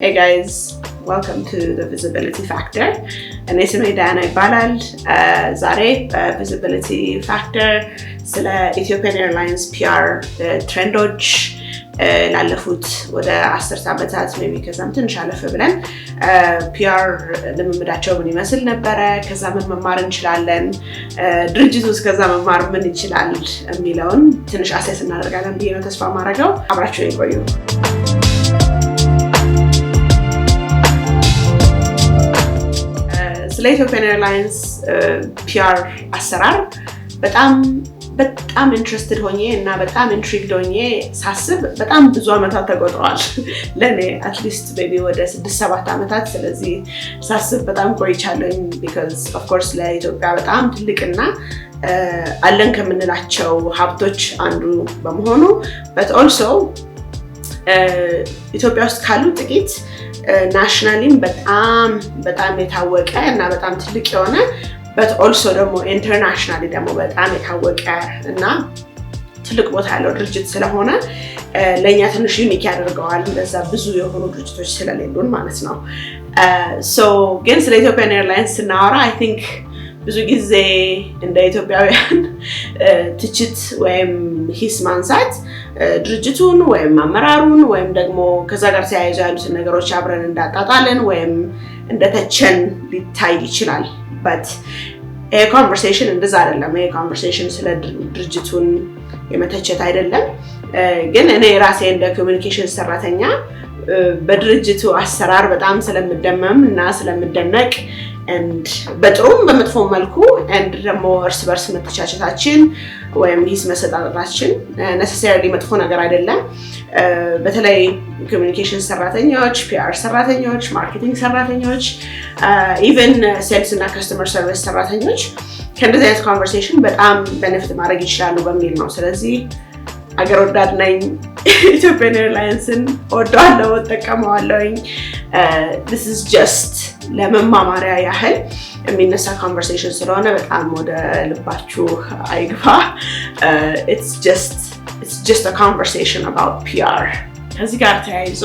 Hey guys, welcome to the Visibility Factor. እኔ ስሜ ዳያና ይባላል። ዛሬ በቪዚቢሊቲ ፋክተር ስለ ኢትዮጵያን ኤርላይንስ ፒአር ትሬንዶች ላለፉት ወደ 10 ዓመታት ሜቢ ከዛም ትንሽ አለፍ ብለን ፒአር ልምምዳቸው ምን ይመስል ነበረ፣ ከዛ ምን መማር እንችላለን፣ ድርጅቱ ውስጥ ከዛ መማር ምን ይችላል የሚለውን ትንሽ አሴስ እናደርጋለን ብዬ ነው ተስፋ ማድረገው። አብራችሁ ይቆዩ። ስለ ኢትዮጵያን ኤርላይንስ ፒአር አሰራር በጣም ኢንትረስትድ ሆኜ እና በጣም ኢንትሪግድ ሆኜ ሳስብ በጣም ብዙ ዓመታት ተቆጥረዋል። ለኔ አትሊስት ሜቢ ወደ 6-7 ዓመታት ስለዚህ ሳስብ በጣም ቆይቻለኝ። ቢካዝ ኦፍ ኮርስ ለኢትዮጵያ በጣም ትልቅና አለን ከምንላቸው ሀብቶች አንዱ በመሆኑ but also ኢትዮጵያ ውስጥ ካሉ ጥቂት ናሽናሊም በጣም የታወቀ እና በጣም ትልቅ የሆነ but also ደግሞ ኢንተርናሽናሊ ደግሞ በጣም የታወቀ እና ትልቅ ቦታ ያለው ድርጅት ስለሆነ ለኛ ትንሽ ዩኒክ ያደርገዋል። እንደዛ ብዙ የሆኑ ድርጅቶች ስለሌሉን ማለት ነው። ግን ስለ ኢትዮጵያን ኤርላይንስ ስናወራ I think ብዙ ጊዜ እንደ ኢትዮጵያውያን ትችት ወይም ሂስ ማንሳት ድርጅቱን ወይም አመራሩን ወይም ደግሞ ከዛ ጋር ተያይዘው ያሉትን ነገሮች አብረን እንዳጣጣለን ወይም እንደተቸን ሊታይ ይችላል። but a conversation እንደዛ አይደለም። a conversation ስለ ድርጅቱን የመተቸት አይደለም። ግን እኔ ራሴ እንደ ኮሚኒኬሽን ሰራተኛ በድርጅቱ አሰራር በጣም ስለምደመም እና ስለምደነቅ and በጥሩም በመጥፎ መልኩ and ደግሞ እርስ በርስ መተቻቸታችን ወይም ሂስ መሰጣጣታችን necessarily መጥፎ ነገር አይደለም። በተለይ ኮሚኒኬሽን ሰራተኞች፣ ፒአር ሰራተኞች፣ ማርኬቲንግ ሰራተኞች፣ even ሴልስ እና ከስተመር ሰርቪስ ሰራተኞች ከእንደዚህ አይነት ኮንቨርሴሽን በጣም ቤኔፊት ማድረግ ይችላሉ በሚል ነው። ስለዚህ አገር ወዳድ ነኝ። ኢትዮጵያን ኤርላይንስን ወደዋለሁ፣ እጠቀመዋለሁኝ። this is just ለመማማሪያ ያህል የሚነሳ ኮንቨርሴሽን ስለሆነ በጣም ወደ ልባችሁ አይግባ። it's just a conversation about PR። ከዚህ ጋር ተያይዞ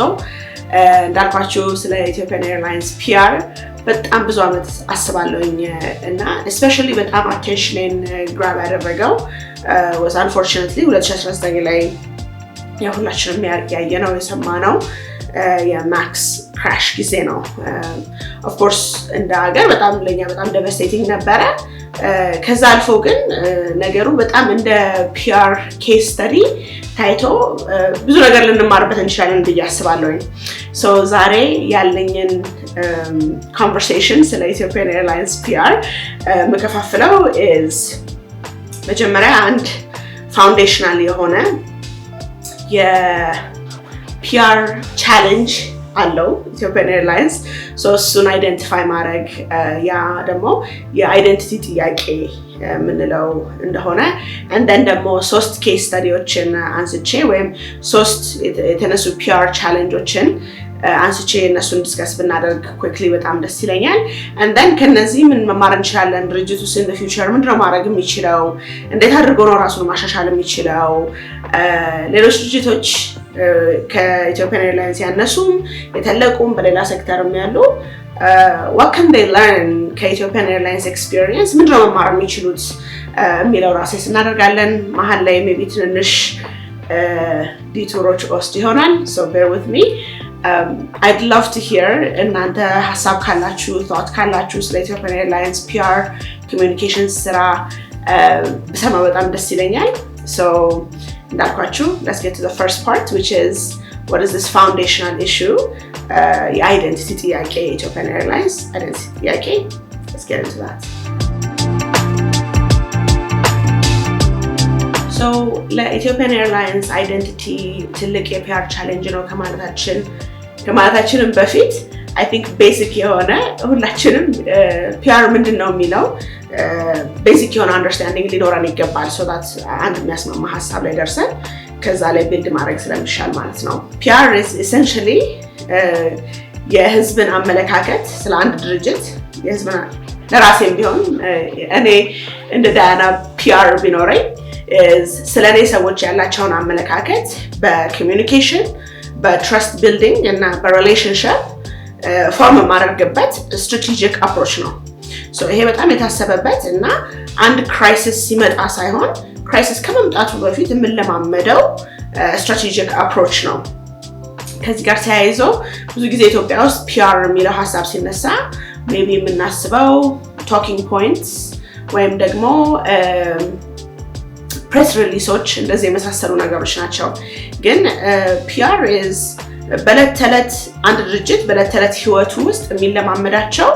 እንዳልኳችሁ ስለ ኢትዮጵያን ኤርላይንስ PR በጣም ብዙ ዓመት አስባለሁኝ እና especially በጣም attention grab ያደረገው was unfortunately 2019 ላይ ሁላችንም ያየነው የሰማነው የማክስ ክራሽ ጊዜ ነው። of course እንደ ሀገር በጣም ለኛ በጣም devastating ነበረ። ከዛ አልፎ ግን ነገሩ በጣም እንደ PR case study ታይቶ ብዙ ነገር ልንማርበት እንችላለን ብዬ አስባለሁኝ። ዛሬ ያለኝን conversation ስለ ኢትዮጵያን ኤርላይንስ PR መከፋፍለው is መጀመሪያ አንድ ፋውንዴሽናል የሆነ የፒአር ቻሌንጅ አለው ኢትዮጵያን ኤርላይንስ። እሱን አይደንቲፋይ ማድረግ ያ ደግሞ የአይደንቲቲ ጥያቄ የምንለው እንደሆነ እንደን ደግሞ 3 ኬስ ስታዲዎችን አንስቼ ወይም 3 የተነሱ ፒአር ቻሌንጆችን አንስቼ እነሱን ዲስከስ ብናደርግ quickly በጣም ደስ ይለኛል። and then ከነዚህ ምን መማር እንችላለን፣ ድርጅቱስ in the future ምንድነው ማድረግ የሚችለው፣ እንዴት አድርጎ ነው ራሱን ማሻሻል የሚችለው፣ ሌሎች ድርጅቶች ከኢትዮጵያን ኤርላይንስ ያነሱም የተለቁም በሌላ ሴክተርም ያሉ what can they learn ከኢትዮጵያን ኤርላይንስ ኤክስፒሪየንስ ምንድነው መማር የሚችሉት የሚለው ራሴ እናደርጋለን። መሀል ላይ maybe ትንሽ ዲቱሮች ወስድ ይሆናል። so bear with me. I'd love to hear እናንተ ሀሳብ ካላችሁ thought ካላችሁ ስለ ኢትዮጵያን ኤርላይንስ PR communication ስራ በሰማ በጣም ደስ ይለኛል። እንዳልኳችሁ let's get to the first part, which is what is this foundational issue የአይደንቲቲ ጥያቄ ኢትዮጵያን ኤርላይንስ አይደንቲቲ ጥያቄ። let's get into that. ለኢትዮጵያን ኤርላይንስ አይደንቲቲ ትልቅ የፒአር ቻሌንጅ ነው ከማለታችንም በፊት I think ቤሲክ የሆነ ሁላችንም ፒአር ምንድነው የሚለው ቤሲክ የሆነ አንደርስታንዲንግ ሊኖረን ይገባል so that አንድ የሚያስማማ ሀሳብ ላይ ደርሰን ከዛ ላይ ቢልድ ማድረግ ስለሚሻል ማለት ነው። ፒአር is essentially የህዝብን አመለካከት ስለ አንድ ድርጅት የህዝብን ለራሴም ቢሆን እኔ እንደ ዳያና ፒአር ቢኖረኝ ስለኔ ሰዎች ያላቸውን አመለካከት በኮሚኒኬሽን በትረስት ቢልዲንግ እና በሪሌሽንሽፕ ፎርም ማድረግበት ስትራቴጂክ አፕሮች ነው። ይሄ በጣም የታሰበበት እና አንድ ክራይሲስ ሲመጣ ሳይሆን ክራይሲስ ከመምጣቱ በፊት የምንለማመደው ስትራቴጂክ አፕሮች ነው። ከዚህ ጋር ተያይዞ ብዙ ጊዜ ኢትዮጵያ ውስጥ ፒአር የሚለው ሀሳብ ሲነሳ ሜቢ የምናስበው ቶኪንግ ፖይንትስ ወይም ደግሞ ፕሬስ ሪሊሶች እንደዚህ የመሳሰሉ ነገሮች ናቸው። ግን ፒአር በዕለት ተዕለት አንድ ድርጅት በዕለት ተዕለት ህይወቱ ውስጥ የሚለማመዳቸው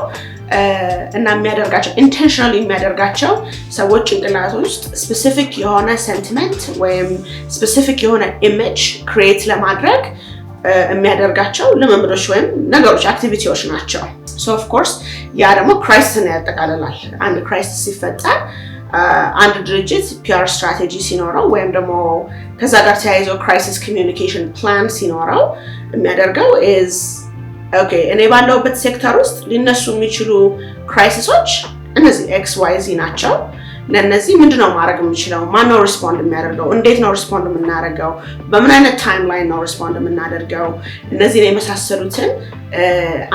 እና የሚያደርጋቸው ኢንቴንሽናሊ የሚያደርጋቸው ሰዎች ጭንቅላት ውስጥ ስፔሲፊክ የሆነ ሴንቲመንት ወይም ስፔሲፊክ የሆነ ኢሜጅ ክሪኤት ለማድረግ የሚያደርጋቸው ልምምዶች ወይም ነገሮች አክቲቪቲዎች ናቸው። ኦፍ ኮርስ ያ ደግሞ ክራይሲስን ያጠቃልላል። አንድ ክራይሲስ ሲፈጠር አንድ ድርጅት ፒአር ስትራቴጂ ሲኖረው ወይም ደግሞ ከዛ ጋር ተያይዞ ክራይሲስ ኮሚዩኒኬሽን ፕላን ሲኖረው የሚያደርገው ኦኬ እኔ ባለሁበት ሴክተር ውስጥ ሊነሱ የሚችሉ ክራይሲሶች እነዚህ XYZ ናቸው። ለነዚህ ምንድነው ማድረግ የምችለው? ማነው ሪስፖንድ የሚያደርገው? እንዴት ነው ሪስፖንድ የምናደርገው? በምን አይነት ታይም ላይን ነው ሪስፖንድ የምናደርገው? እነዚህን የመሳሰሉትን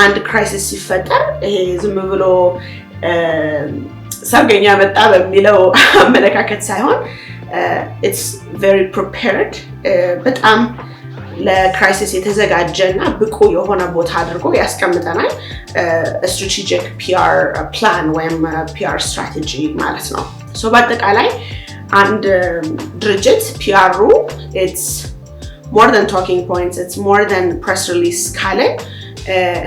አንድ ክራይሲስ ሲፈጠር ይሄ ዝም ብሎ ሰርገኛ መጣ በሚለው አመለካከት ሳይሆን it's very prepared በጣም ለክራይሲስ የተዘጋጀና ብቁ የሆነ ቦታ አድርጎ ያስቀምጠናል። ስትራቴጂክ ፒአር ፕላን ወይም ፒአር ስትራቴጂ ማለት ነው። በአጠቃላይ አንድ ድርጅት ፒአሩ it's more than talking points, it's more than press release ካለ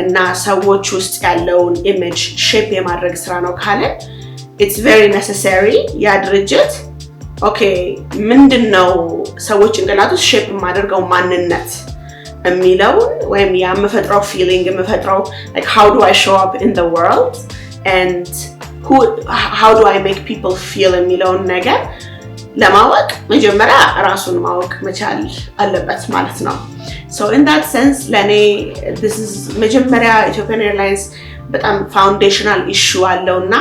እና ሰዎች ውስጥ ያለውን ኢሜጅ ሼፕ የማድረግ ስራ ነው ካለ it's very necessary ያ ድርጅት ኦኬ ምንድነው ሰዎች ጭንቅላት ውስጥ ሼፕ የማደርገው ማንነት የሚለውን ወይም ያ የምፈጥረው ፊሊንግ የምፈጥረው like how do I show up in the world and how do I make people feel የሚለውን ነገር ለማወቅ መጀመሪያ ራሱን ማወቅ መቻል አለበት ማለት ነው። in that sense ለኔ this is መጀመሪያ Ethiopian Airlines በጣም ፋውንዴሽናል ኢሹ አለውና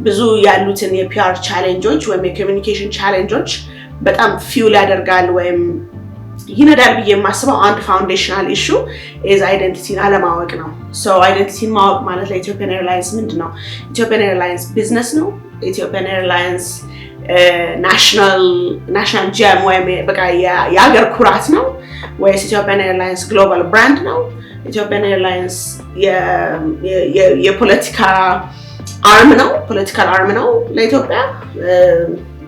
ብዙ ያሉትን የፒአር ቻሌንጆች ወይም የኮሚኒኬሽን ቻሌንጆች በጣም ፊውል ያደርጋል ወይም ይነዳል ብዬ የማስበው አንድ ፋውንዴሽናል ኢሹ አይደንቲቲን አለማወቅ ነው። አይደንቲቲን ማወቅ ማለት ለኢትዮጵያን ኤርላይንስ ምንድነው? ኢትዮጵያን ኤርላይንስ ቢዝነስ ነው? ኢትዮጵያን ኤርላይንስ ናሽናል ጀም ወይም በቃ የሀገር ኩራት ነው ወይስ ኢትዮጵያን ኤርላይንስ ግሎባል ብራንድ ነው? ኢትዮጵያን ኤርላይንስ የፖለቲካ አርም ነው? ፖለቲካል አርም ነው ለኢትዮጵያ?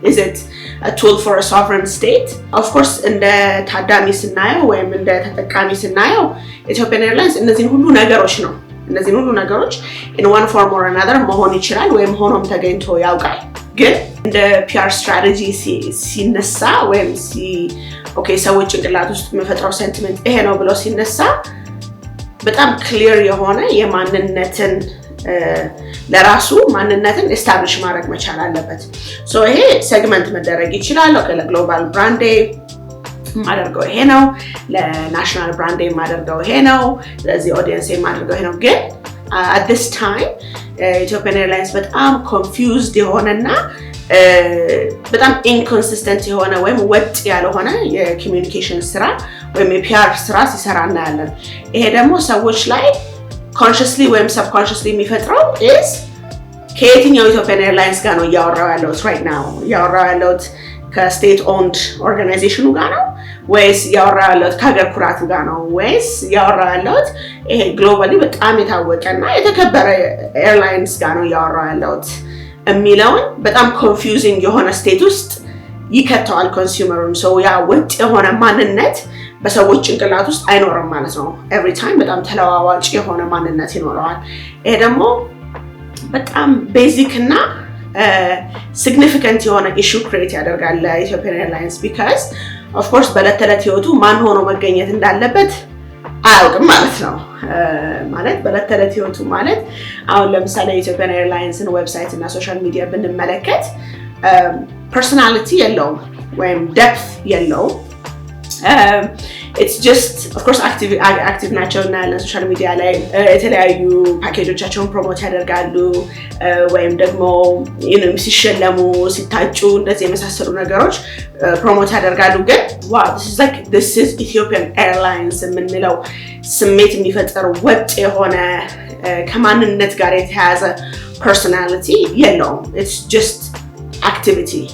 is it a tool for a sovereign state? Of course እንደ ታዳሚ ስናየው ወይም እንደ ተጠቃሚ ስናየው ኢትዮጵያን ኤርላይንስ እነዚህን ሁሉ ነገሮች ነው። እነዚህን ሁሉ ነገሮች in one form or another መሆን ይችላል ወይም ሆኖም ተገኝቶ ያውቃል። ግን እንደ ፒአር ስትራቴጂ ሲነሳ ወይም ኦኬ ሰዎች ጭንቅላት ውስጥ የሚፈጥረው ሴንቲመንት ይሄ ነው ብለው ሲነሳ በጣም ክሊር የሆነ የማንነትን ለራሱ ማንነትን ኤስታብሊሽ ማድረግ መቻል አለበት። ይሄ ሴግመንት መደረግ ይችላል። ለግሎባል ብራንዴ ማደርገው ይሄ ነው፣ ለናሽናል ብራንዴ ማደርገው ይሄ ነው፣ ለዚህ ኦዲየንስ ማደርገው ይሄ ነው። ግን at this time ኢትዮጵያን ኤርላይንስ በጣም ኮንፊውዝድ የሆነና በጣም ኢንኮንሲስተንት የሆነ ወይም ወጥ ያልሆነ የኮሚኒኬሽን ስራ ወይም የፒአር ስራ ሲሰራ እናያለን። ይሄ ደግሞ ሰዎች ላይ ኮንሽስሊ ወይም ሰብኮንሽስሊ የሚፈጥረው ከየትኛው ኢትዮጵያን ኤርላይንስ ጋር ነው እያወራው ያለሁት right now? እያወራው ያለሁት ከስቴት ኦውንድ ኦርጋናይዜሽኑ ጋር ነው ወይስ እያወራው ያለሁት ከሀገር ኩራቱ ጋር ነው ወይስ እያወራው ያለሁት ይሄ ግሎባሊ በጣም የታወቀና የተከበረ ኤርላይንስ ጋር ነው እያወራው ያለሁት የሚለውን በጣም ኮንፊውዚንግ የሆነ ስቴት ውስጥ ይከተዋል ኮንሱመሩን። ያ ወጥ የሆነ ማንነት በሰዎች ጭንቅላት ውስጥ አይኖርም ማለት ነው። ኤቭሪ ታይም በጣም ተለዋዋጭ የሆነ ማንነት ይኖረዋል። ይሄ ደግሞ በጣም ቤዚክ እና ሲግኒፊካንት የሆነ ኢሹ ክሬት ያደርጋል ለኢትዮጵያን ኤርላይንስ ቢካዝ ኦፍ ኮርስ በዕለት ተዕለት ህይወቱ ማን ሆኖ መገኘት እንዳለበት አያውቅም ማለት ነው። ማለት በዕለት ተዕለት ህይወቱ ማለት አሁን ለምሳሌ የኢትዮጵያን ኤርላይንስን ዌብሳይት እና ሶሻል ሚዲያ ብንመለከት ፐርሶናሊቲ የለውም ወይም ዴፕት የለውም። It's just of course active ናቸው እና ሶሻል ሚዲያ ላይ የተለያዩ ፓኬጆቻቸውን ፕሮሞት ያደርጋሉ ወይም ደግሞ ሲሸለሙ ሲታጩ እንደዚህ የመሳሰሉ ነገሮች ፕሮሞት ያደርጋሉ ግን this is Ethiopian Airlines የምንለው ስሜት የሚፈጠር ወጥ የሆነ ከማንነት ጋር የተያያዘ personality የለውም it's just activity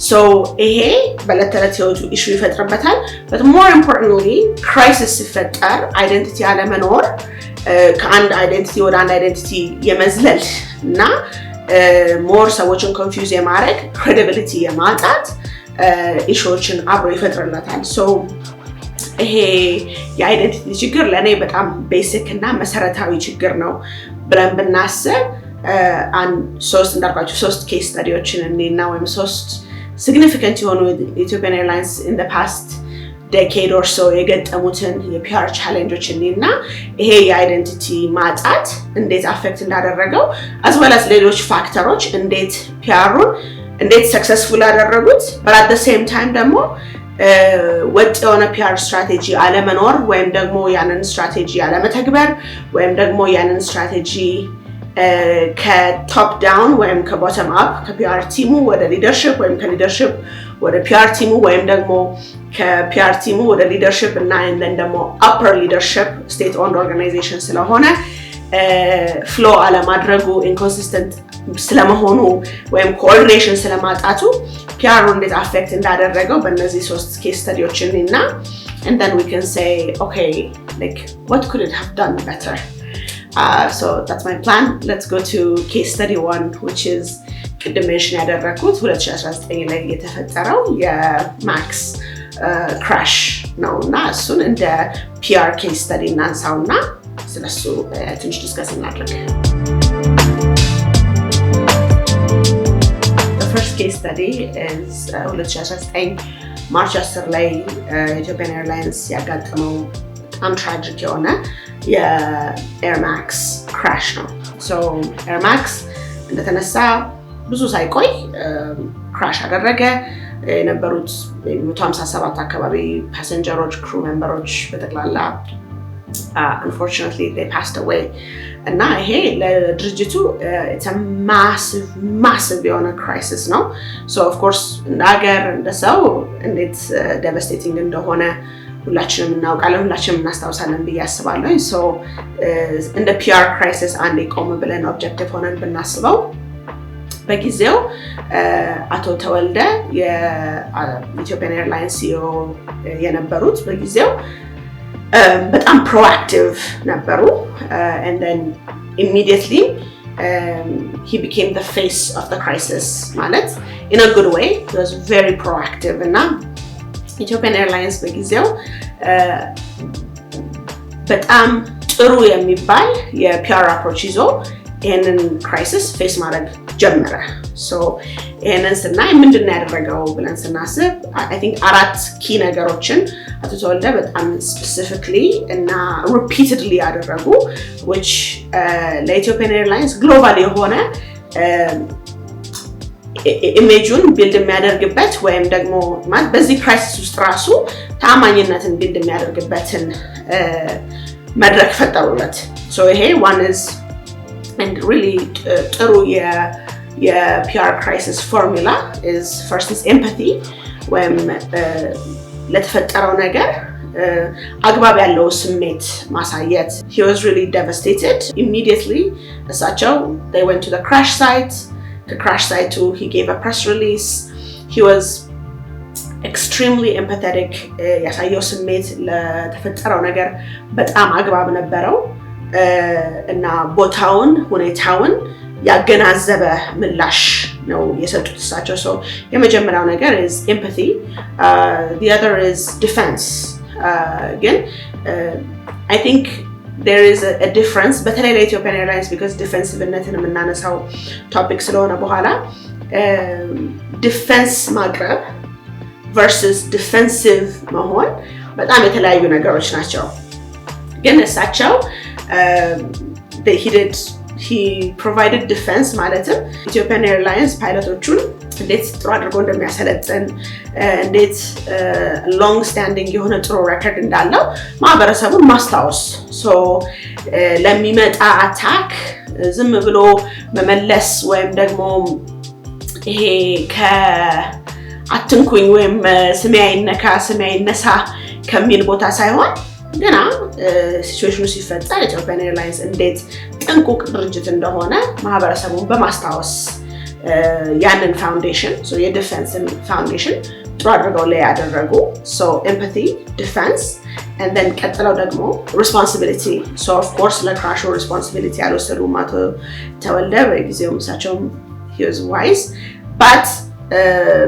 so ይሄ በለተለት ህይወቱ ኢሹ ይፈጥርበታል but more importantly crisis ሲፈጠር አይደንቲቲ አለመኖር ከአንድ አይደንቲቲ ወደ አንድ አይደንቲቲ የመዝለል እና more ሰዎችን ኮንፊውዝ የማድረግ credibility የማጣት ኢሹዎችን አብሮ ይፈጥርለታል so ይሄ የአይደንቲቲ ችግር ለኔ በጣም ቤሲክ እና መሰረታዊ ችግር ነው ብለን ብናስብ ሶስት ኬስ ስታዲዎችን እና ወይም ሶስት significant የሆኑ Ethiopian Airlines in the past decade or so የገጠሙትን የፒአር ቻሌንጆች እና ይሄ የአይደንቲቲ ማጣት እንዴት አፌክት እንዳደረገው as well as ሌሎች ፋክተሮች እንዴት ፒአሩን እንዴት ሰክሰስፉል አደረጉት but at the same time ደግሞ ወጥ የሆነ ፒአር ስትራቴጂ አለመኖር ወይም ደግሞ ያንን ስትራቴጂ አለመተግበር ወይም ደግሞ ያንን ስትራቴጂ ከቶፕ ዳውን ወይም ከቦተም አፕ ከፒአር ቲሙ ወደ ሊደርሺፕ ወይም ከሊደርሺፕ ወደ ፒአር ቲሙ ወይም ደግሞ ከፒአር ቲሙ ወደ ሊደርሺፕ እና እንደን ደግሞ አፐር ሊደርሺፕ ስቴት ኦንድ ኦርጋናይዜሽን ስለሆነ ፍሎ አለማድረጉ ኢንኮንሲስተንት ስለመሆኑ ወይም ኮኦርዲኔሽን ስለማጣቱ ፒአር እንዴት አፌክት እንዳደረገው በእነዚህ ሶስት ኬስ ስታዲዎችን እና and then we can say okay like what could it have done better so that's my plan let's go to case study 1 which is ቅድም ሜንሽን ያደረኩት 2019 ላይ የተፈጠረው የማክስ ክራሽ ነውና እሱን እንደ ፒአር ኬስ ስታዲ እናንሳውና ስለሱ ትንሽ ዲስከስ እናድርግ The first case study is 2019 March 10 ላይ Ethiopian Airlines ያጋጠመው በጣም ትራጂክ የሆነ የኤር ማክስ ክራሽ ነው so ኤር ማክስ እንደተነሳ ብዙ ሳይቆይ ክራሽ አደረገ የነበሩት 157 አካባቢ ፓሰንጀሮች ክሩ ሜምበሮች በተክላላ unfortunately they passed away እና ይሄ ለድርጅቱ it's a massive የሆነ crisis ነው so of course እንደ ሀገር እንደ ሰው እንዴት devastating እንደሆነ ሁላችንም እናውቃለን ሁላችንም እናስታውሳለን ብዬ አስባለሁ so እንደ ፒአር ክራይሲስ አንዴ ቆም ብለን ኦብጀክቲቭ ሆነን ብናስበው በጊዜው አቶ ተወልደ የኢትዮጵያን ኤርላይንስ ሲኢኦ የነበሩት በጊዜው በጣም proactive ነበሩ and then immediately he became the face of the crisis ማለት in a good way he was very proactive እና Ethiopian Airlines በጊዜው በጣም ጥሩ የሚባል የፒአር አፕሮች ይዞ ይሄንን ክራይሲስ ፌስ ማድረግ ጀመረ so ይሄንን ስናይ ምንድነው ያደረገው ብለን ስናስብ I think አራት ኪ ነገሮችን አቶ ተወልደ በጣም specifically እና repeatedly ያደረጉ which ለኢትዮጵያን ኤርላይንስ ግሎባል የሆነ ኢሜጁን ቢልድ የሚያደርግበት ወይም ደግሞ ማለት በዚህ ክራይሲስ ውስጥ ራሱ ታማኝነትን ቢልድ የሚያደርግበትን መድረክ ፈጠሩለት so ይሄ one is and really ጥሩ የፒአር ክራይሲስ ፎርሙላ is first is empathy ወይም ለተፈጠረው ነገር አግባብ ያለው ስሜት ማሳየት he was really devastated immediately እሳቸው they went to the crash site the crash site too he gave a press release he was extremely empathetic ያሳየው ስሜት ለተፈጠረው ነገር በጣም አግባብ ነበረው እና ቦታውን ሁኔታውን ያገናዘበ ምላሽ ነው የሰጡት እሳቸው so የመጀመሪያው ነገር is empathy the other is defense again I think there is a difference በተለይ ለኢትዮጵያን ኤርላይንስ because defensivenessን የምናነሳው ቶፒክ ስለሆነ በኋላ defense ማቅረብ versus defensive መሆን በጣም የተለያዩ ነገሮች ናቸው ግን እሳቸው he provided defense ማለትም Ethiopian Airlines ፓይለቶቹን እንዴት ጥሩ አድርጎ እንደሚያሰለጥን እንዴት ሎንግ ስታንዲንግ የሆነ ጥሩ ሬከርድ እንዳለው ማህበረሰቡን ማስታወስ ለሚመጣ አታክ ዝም ብሎ መመለስ ወይም ደግሞ ይሄ ከአትንኩኝ ወይም ስሜ አይነካ ስሜ አይነሳ ከሚል ቦታ ሳይሆን ገና ሲቹዌሽኑ ሲፈጠር ኢትዮጵያን ኤርላይንስ እንዴት ጥንቁቅ ድርጅት እንደሆነ ማህበረሰቡን በማስታወስ ያንን ፋውንዴሽን የዲፌንስን ፋውንዴሽን ጥሩ አድርገው ላይ ያደረጉ ኤምፓቲ ዲፌንስ and then ቀጥለው ደግሞ ሪስፖንሲቢሊቲ of course ለክራሹ ሪስፖንሲቢሊቲ ያልወሰዱም አቶ ተወልደ በጊዜው እሳቸውም he was wise but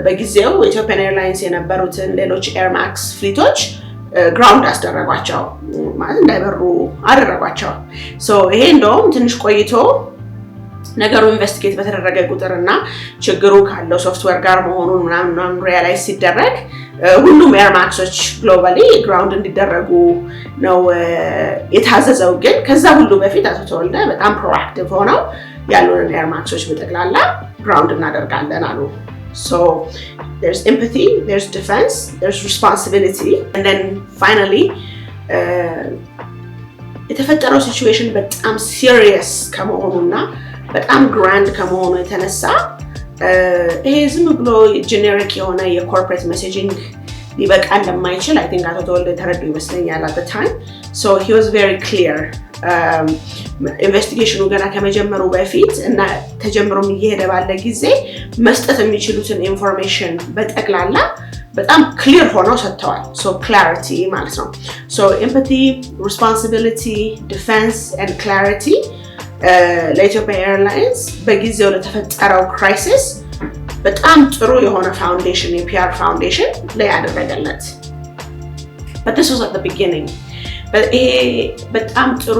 በጊዜው ኢትዮጵያን ኤርላይንስ የነበሩትን ሌሎች ኤርማክስ ፍሊቶች ግራውንድ አስደረጓቸው ማለት እንዳይበሩ አደረጓቸው ይሄ እንደውም ትንሽ ቆይቶ ነገሩ ኢንቨስቲጌት በተደረገ ቁጥርና ችግሩ ካለው ሶፍትዌር ጋር መሆኑን ምናምን ሪያላይዝ ሲደረግ ሁሉም ኤርማክሶች ግሎባሊ ግራውንድ እንዲደረጉ ነው የታዘዘው ግን ከዛ ሁሉ በፊት አቶ ተወልደ በጣም ፕሮአክቲቭ ሆነው ያሉንን ኤርማክሶች በጠቅላላ ግራውንድ እናደርጋለን አሉ So there's empathy, there's defense, there's responsibility, and then finally, የተፈጠረው ሲቹዌሽን በጣም ሲሪየስ ከመሆኑና በጣም ግራንድ ከመሆኑ የተነሳ ይሄ ዝም ብሎ ጄኔሪክ የሆነ የኮርፖሬት ሜሴጂንግ ሊበቃ እንደማይችል I think አቶ ተወልደ ተረዱ ይመስለኛል at the time. So he was very clear. ኢንቨስቲጌሽኑ ገና ከመጀመሩ በፊት እና ተጀምሮም እየሄደ ባለ ጊዜ መስጠት የሚችሉትን ኢንፎርሜሽን በጠቅላላ በጣም ክሊር ሆነው ሰጥተዋል ክላሪቲ ማለት ነው ኤምፓቲ ሪስፖንሲቢሊቲ ዲፌንስ ኤንድ ክላሪቲ ለኢትዮጵያ ኤርላይንስ በጊዜው ለተፈጠረው ክራይሲስ በጣም ጥሩ የሆነ ፋውንዴሽን የፒአር ፋውንዴሽን ላይ ያደረገለት but this was at the beginning በጣም ጥሩ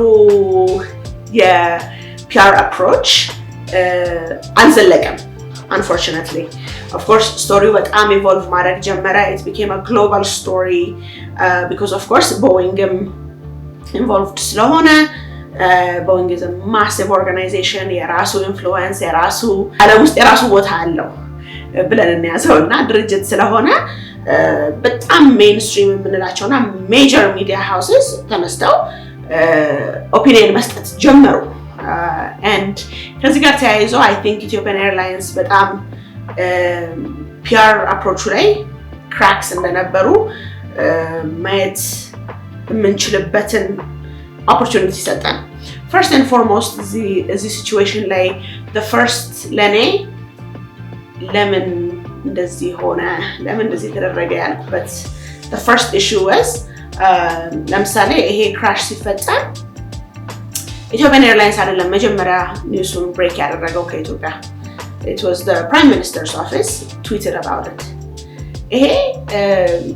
የፒአር አፕሮች አልዘለቀም unfortunately of course story በጣም ኢቮልቭ ማድረግ ጀመረ it became a global story because of course Boeing involved ስለሆነ Boeing is a massive organization የራሱ influence የራሱ ዓለም ውስጥ የራሱ ቦታ አለው ብለን እናያዘውና ድርጅት ስለሆነ በጣም ሜይንስትሪም የምንላቸውና ሜጀር ሚዲያ ሃውስስ ተነስተው ኦፒኒየን መስጠት ጀመሩ and ከዚህ ጋር ተያይዞ I think Ethiopian Airlines በጣም PR approach ላይ cracks እንደነበሩ ማየት የምንችልበትን opportunity ሰጠን first and foremost the situation ላይ the first ለኔ ለምን እንደዚህ ሆነ ለምን እንደዚህ ተደረገ ያልኩበት the first issue was ለምሳሌ ይሄ ክራሽ ሲፈጠር Ethiopian Airlines አይደለም መጀመሪያ ኒውሱን ብሬክ ያደረገው ከኢትዮጵያ it was the Prime Minister's office tweeted about it ይሄ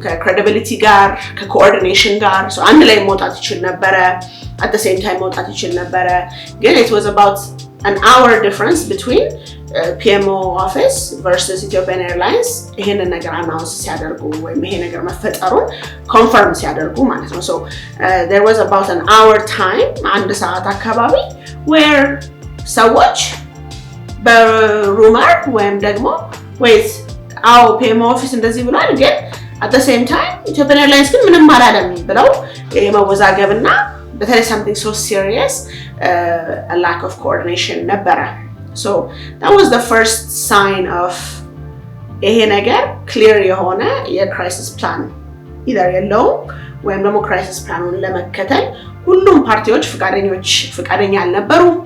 ከcredibility ጋር ከcoordination ጋር አንድ ላይ መውጣት ይችል ነበረ at the same time መውጣት ይችል ነበረ ግን it was about an hour difference between PMO office versus Ethiopian Airlines ይሄን ነገር አናውንስ ሲያደርጉ ወይም ይሄ ነገር መፈጠሩን ኮንፈርም ሲያደርጉ ማለት ነው so there was about an hour time አንድ ሰዓት አካባቢ where ሰዎች በሩመር ወይም ደግሞ wait PMO office እንደዚህ ብሏል ግን at the same time Ethiopian Airlines ግን ምንም አላለም ብለው የመወዛገብና በተለይ something so serious a lack of coordination ነበረ So that was the first sign of ይሄ ነገር clear የሆነ የክራይሲስ ፕላን either የለውም ወይም ደግሞ ክራይሲስ ፕላኑን ለመከተል ሁሉም ፓርቲዎች ፍቃደኛ አልነበሩም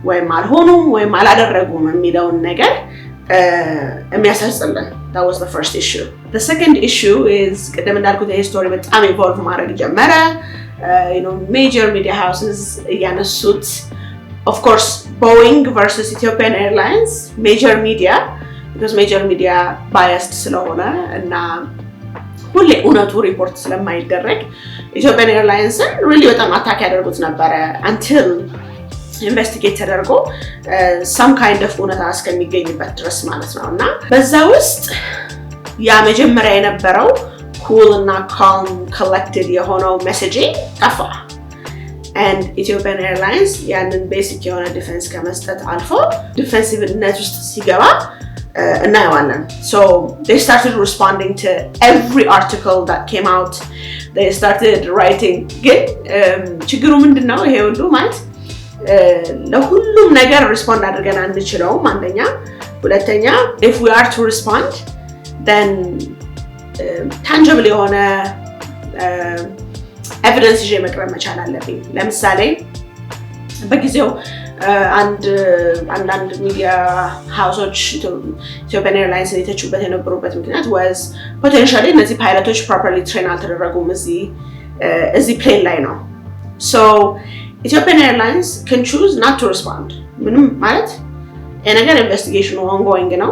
ወይም አልሆኑም ወይም አላደረጉም የሚለውን ነገር የሚያሳስልን that was the first issue. The second issue is ቅድም እንዳልኩት ይሄ ስቶሪ በጣም ኢቮልቭ ማድረግ ጀመረ major media houses እያነሱት Of course, Boeing versus Ethiopian Airlines, major media, because major media biased ስለሆነ እና ሁሌ እውነቱ ሪፖርት ስለማይደረግ Ethiopian Airlines really በጣም አታክ ያደርጉት ነበረ until ኢንቨስቲጌት ተደርጎ some kind of እውነታ እስከሚገኝበት ድረስ ማለት ነው እና በዛ ውስጥ ያ መጀመሪያ የነበረው cool እና calm collected የሆነው messaging ጠፋ and Ethiopian Airlines ያንን ቤሲክ የሆነ ዲፌንስ ከመስጠት አልፎ ዲፌንሲቭነት ውስጥ ሲገባ እናየዋለን። So they started responding to every article that came out. They started writing. ግን ችግሩ ምንድነው? ይሄ ሁሉ ማለት ለሁሉም ነገር ሪስፖንድ አድርገን አንችለውም አንደኛ። ሁለተኛ if we are to respond then tangible የሆነ ኤቪደንስ ይዤ መቅረብ መቻል አለብኝ። ለምሳሌ በጊዜው አንዳንድ ሚዲያ ሃውሶች ኢትዮጵያን ኤርላይንስን የተቹበት የነበሩበት ምክንያት was potentially እነዚህ ፓይለቶች properly train አልተደረጉም እዚህ ፕሌን ላይ ነው። So Ethiopian Airlines can choose not to respond. ምንም ማለት የነገር ኢንቨስቲጌሽኑ ongoing ነው።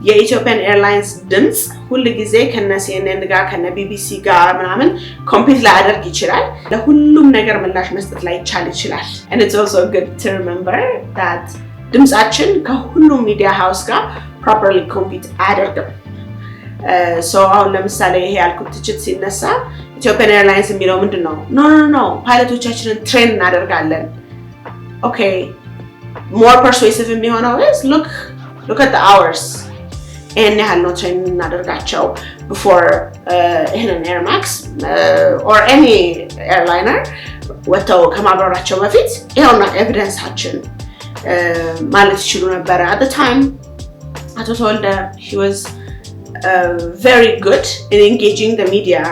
የኢትዮጵያን ኤርላይንስ ድምጽ ሁሉ ጊዜ ከነ CNN ጋር ከነ BBC ጋር ምናምን ኮምፒት ላያደርግ ይችላል። ለሁሉም ነገር ምላሽ መስጠት ላይ ይችላል። And it's also good to remember that ድምጻችን ከሁሉም ሚዲያ ሃውስ ጋር properly compete አያደርግም። So አሁን ለምሳሌ ይሄ ያልኩት ትችት ሲነሳ ኢትዮጵያን ኤርላይንስ የሚለው ምንድነው? No ፓይለቶቻችንን ትሬን እናደርጋለን። Okay, more persuasive የሚሆነው is look at the hours. And ያህል ነው ትሬን እናደርጋቸው before ይሄንን Air Max or any airliner ወጥተው ከማብረራቸው በፊት ይሄውና ኤቪደንሳችን ማለት ይችሉ ነበር። At the time አቶ ተወልደ he was very good in engaging the media,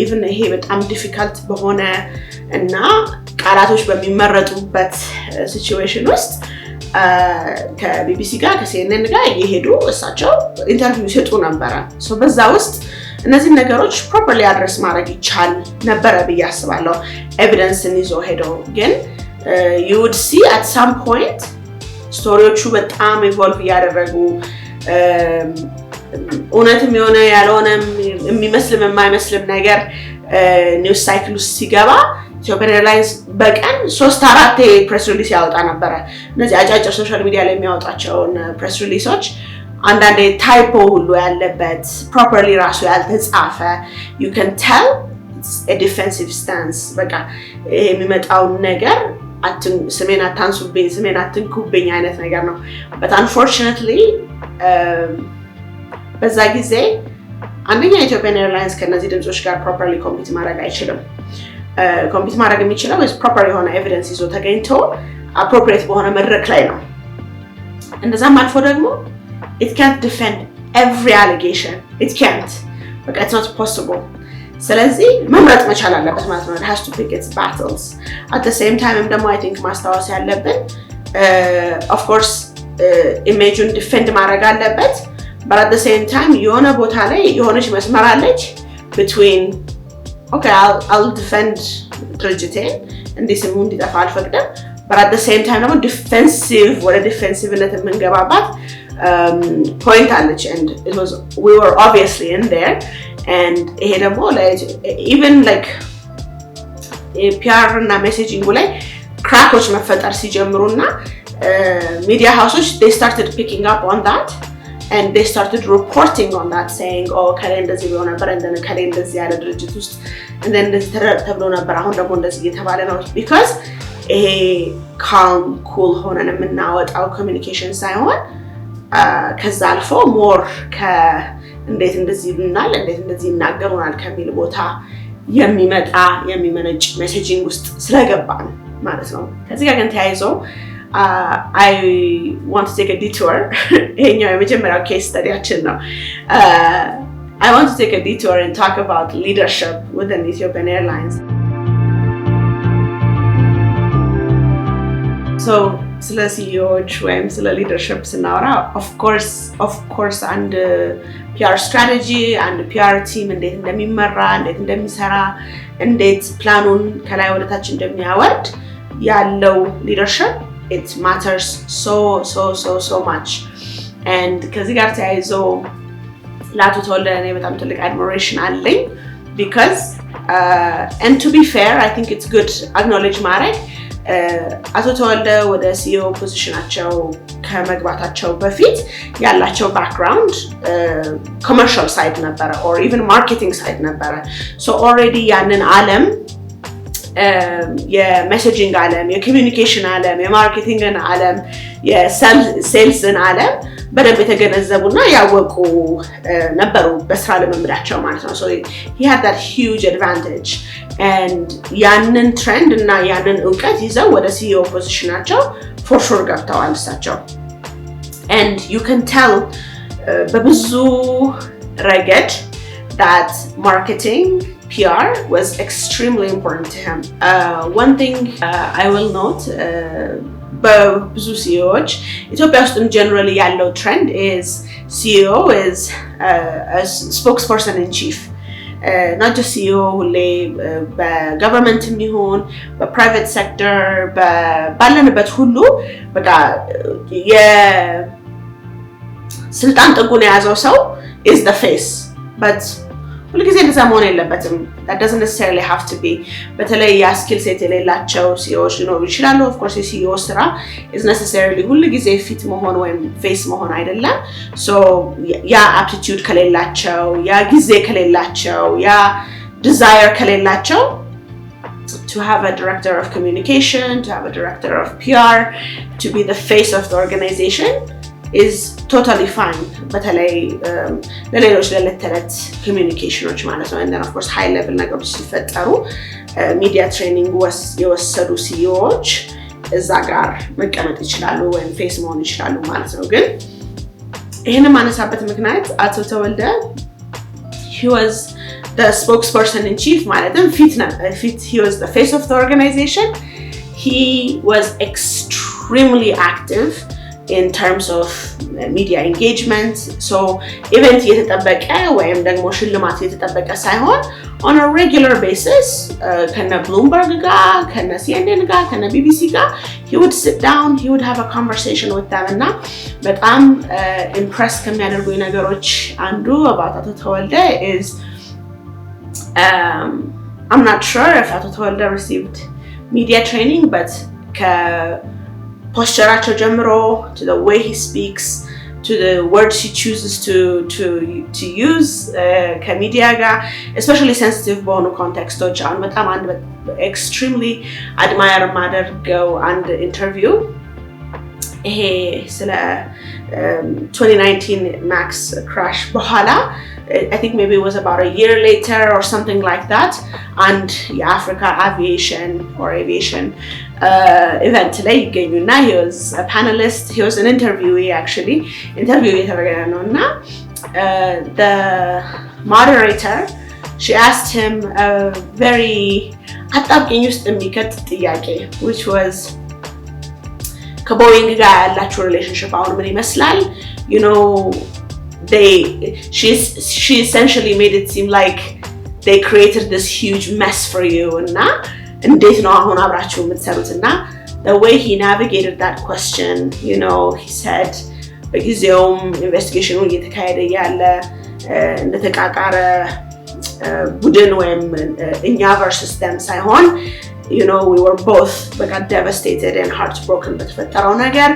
even ይሄ በጣም difficult በሆነ እና ቃላቶች በሚመረጡበት ሲቹዌሽን ውስጥ ከቢቢሲ ጋር ከሲኤንኤን ጋር እየሄዱ እሳቸው ኢንተርቪው ይሰጡ ነበር። ሶ በዛ ውስጥ እነዚህ ነገሮች ፕሮፐርሊ አድረስ ማድረግ ይቻል ነበር ብዬ አስባለሁ። ኤቪደንስን ይዞ ሄደው ግን you would see at some point ስቶሪዎቹ በጣም ኢቮልቭ ያደረጉ እውነትም የሆነ ያልሆነም የሚመስልም የማይመስልም ነገር ኒውስ ሳይክል ውስጥ ሲገባ ኢትዮጵያን ኤርላይንስ በቀን 3-4 ፕሬስ ሪሊዝ ያወጣ ነበር። እነዚህ አጫጭር ሶሻል ሚዲያ ላይ የሚያወጣቸውን ፕሬስ ሪሊዞች አንዳንዴ ታይፖ ሁሉ ያለበት ፕሮፐርሊ ራሱ ያልተጻፈ you can tell it's a defensive stance። በቃ የሚመጣው ነገር ስሜን አታንሱብኝ ስሜን አትንኩብኝ አይነት ነገር ነው። but unfortunately በዛ ጊዜ አንደኛ ኢትዮጵያን ኤርላይንስ ከነዚህ ድምጾች ጋር ፕሮፐርሊ ኮምፒት ማድረግ አይችልም። ኮምፒት ማድረግ የሚችለው ፕሮፐር የሆነ ኤቪደንስ ይዞ ተገኝቶ አፕሮፕሪየት በሆነ መድረክ ላይ ነው። እንደዛም አልፎ ደግሞ it can't defend every allegation. It can't. But it's not possible. ስለዚህ መምረጥ መቻል አለበት ማለት ነው። It has to pick its battles. At the same time ደግሞ I think ማስታወስ ያለብን of course ኢሜጁን ዲፌንድ ማድረግ አለበት። but at the same time የሆነ ቦታ ላይ የሆነች መስመር አለች between okay I'll defend ድርጅቴን እንዲህ ስሙ እንዲጠፋ አልፈቅድም but at the same time ደግሞ ዲፌንሲቭ ወደ ዲፌንሲቭነት የምንገባባት point አለች and we were obviously in there and ይሄ ደግሞ even like PR እና ሜሴጂንግ ላይ ክራኮች መፈጠር ሲጀምሩና media houses they started picking up on that and they started reporting on that saying oh ከላይ እንደዚህ ቢሆን ነበር and then ከላይ እንደዚህ ያለ ድርጅት ውስጥ and then እንደዚህ ተብሎ ነበር አሁን ደግሞ እንደዚህ እየተባለ ነው because ይሄ calm cool ሆነን የምናወጣው communication ሳይሆን ከዛ አልፎ more እንዴት እንደዚህ ይሉናል እንዴት እንደዚህ ይናገሩናል ከሚል ቦታ የሚመነጭ ሜሴጂንግ ውስጥ ስለገባን ማለት ነው። ከዚህ ጋር ግን ተያይዞ I want to take a detour. ይሄኛው የመጀመሪያው case studyያችን ነው. I want to take a detour and talk about leadership within Ethiopian Airlines. So ስለ CEOዎች ወይም ስለ leadership ስናወራ of course and PR strategy and PR team እንዴት እንደሚመራ እንዴት እንደሚሰራ እንዴት ፕላኑን ከላይ ወደ ታች እንደሚያወርድ ያለው leadership it matters so much and ከዚህ ጋር ተያይዞ ላቱ ተወልደ እኔ በጣም ትልቅ admiration አለኝ because and to be fair I think it's good acknowledge ማድረግ አቶ ተወልደ ወደ CEO ፖዚሽናቸው ከመግባታቸው በፊት ያላቸው background commercial side ነበረ or even marketing side ነበረ so already ያንን ዓለም የሜሴጂንግ ዓለም፣ የኮሚኒኬሽን ዓለም፣ የማርኬቲንግን ዓለም፣ የሴልስን ዓለም በደንብ የተገነዘቡና ያወቁ ነበሩ በስራ ልምምዳቸው ማለት ነው። so he had that huge advantage and ያንን ትሬንድ እና ያንን እውቀት ይዘው ወደ CEO ፖዚሽናቸው for sure ገብተዋል እሳቸው። and you can tell በብዙ ረገድ that marketing PR was extremely important to him. One thing I will note በብዙ CEOዎች ኢትዮጵያ ውስጥም generally ያለው trend is CEO is a spokesperson in chief. not just CEO ሁሌ በgovernment የሚሆን በprivate sector ባለንበት ሁሉ በቃ የስልጣን ጥጉን የያዘው ሰው is the face. but ሁልጊዜ እንደዛ መሆን የለበትም። that doesn't necessarily have to be በተለይ ያ ስኪል ሴት የሌላቸው ሲኢኦዎች ሊኖሩ ይችላሉ። of course የሲኢኦ ስራ is necessarily ሁልጊዜ ፊት መሆን ወይም ፌስ መሆን አይደለም። so ያ aptitude ከሌላቸው፣ ያ ጊዜ ከሌላቸው፣ ያ desire ከሌላቸው to have a director of communication, to have a director of PR, to be the face of the organization is totally fine. በተለይ ለሌሎች ለለተለት ኮሚኒኬሽኖች ማለት ነው። and then of course high level ነገሮች ሲፈጠሩ ሚዲያ ትሬኒንግ የወሰዱ ሲኢኦዎች እዛ ጋር መቀመጥ ይችላሉ ወይም ፌስ መሆን ይችላሉ ማለት ነው። ግን ይሄንን ማነሳበት ምክንያት አቶ ተወልደ he was the spokesperson in chief ማለትም he was the face of the organization. He was extremely active in terms of media engagement. so event የተጠበቀ ወይም ደግሞ ሽልማት የተጠበቀ ሳይሆን on a regular basis ከነ Bloomberg ጋር ከነ CNN ጋር ከነ BBC ጋር he would sit down, he would have a conversation with them እና በጣም impress ከሚያደርጉኝ ነገሮች አንዱ about አቶ ተወልደ is I'm not sure if አቶ ተወልደ received media training but posture ጀምሮ to the way he speaks, to the words he chooses to use ከሚዲያ ጋር especially sensitive በሆኑ ኮንቴክስቶች አሁን በጣም አንድ extremely admire ማደርገው አንድ ኢንተርቪው ይሄ ስለ 2019 Max crash በኋላ I think maybe it was about a year later or something like that and የአፍሪካ aviation event ላይ ይገኙና he was a panelist, he was an interviewee actually interview የተደረገ ነው እና the moderator she asked him a very አጣብቂኝ ውስጥ የሚከት ጥያቄ which was ከቦይንግ ጋር ያላችሁ ሪሌሽንሽፕ አሁን ምን ይመስላል? you know she essentially made it seem like they created this huge mess for you እና እንዴት ነው አሁን አብራችሁ የምትሰሩት? እና the way he navigated that question, you know, he said በጊዜውም ኢንቨስቲጌሽኑ እየተካሄደ ያለ እንደተቃቃረ ቡድን ወይም እኛ versus them ሳይሆን you know we were both devastated and heartbroken በተፈጠረው ነገር.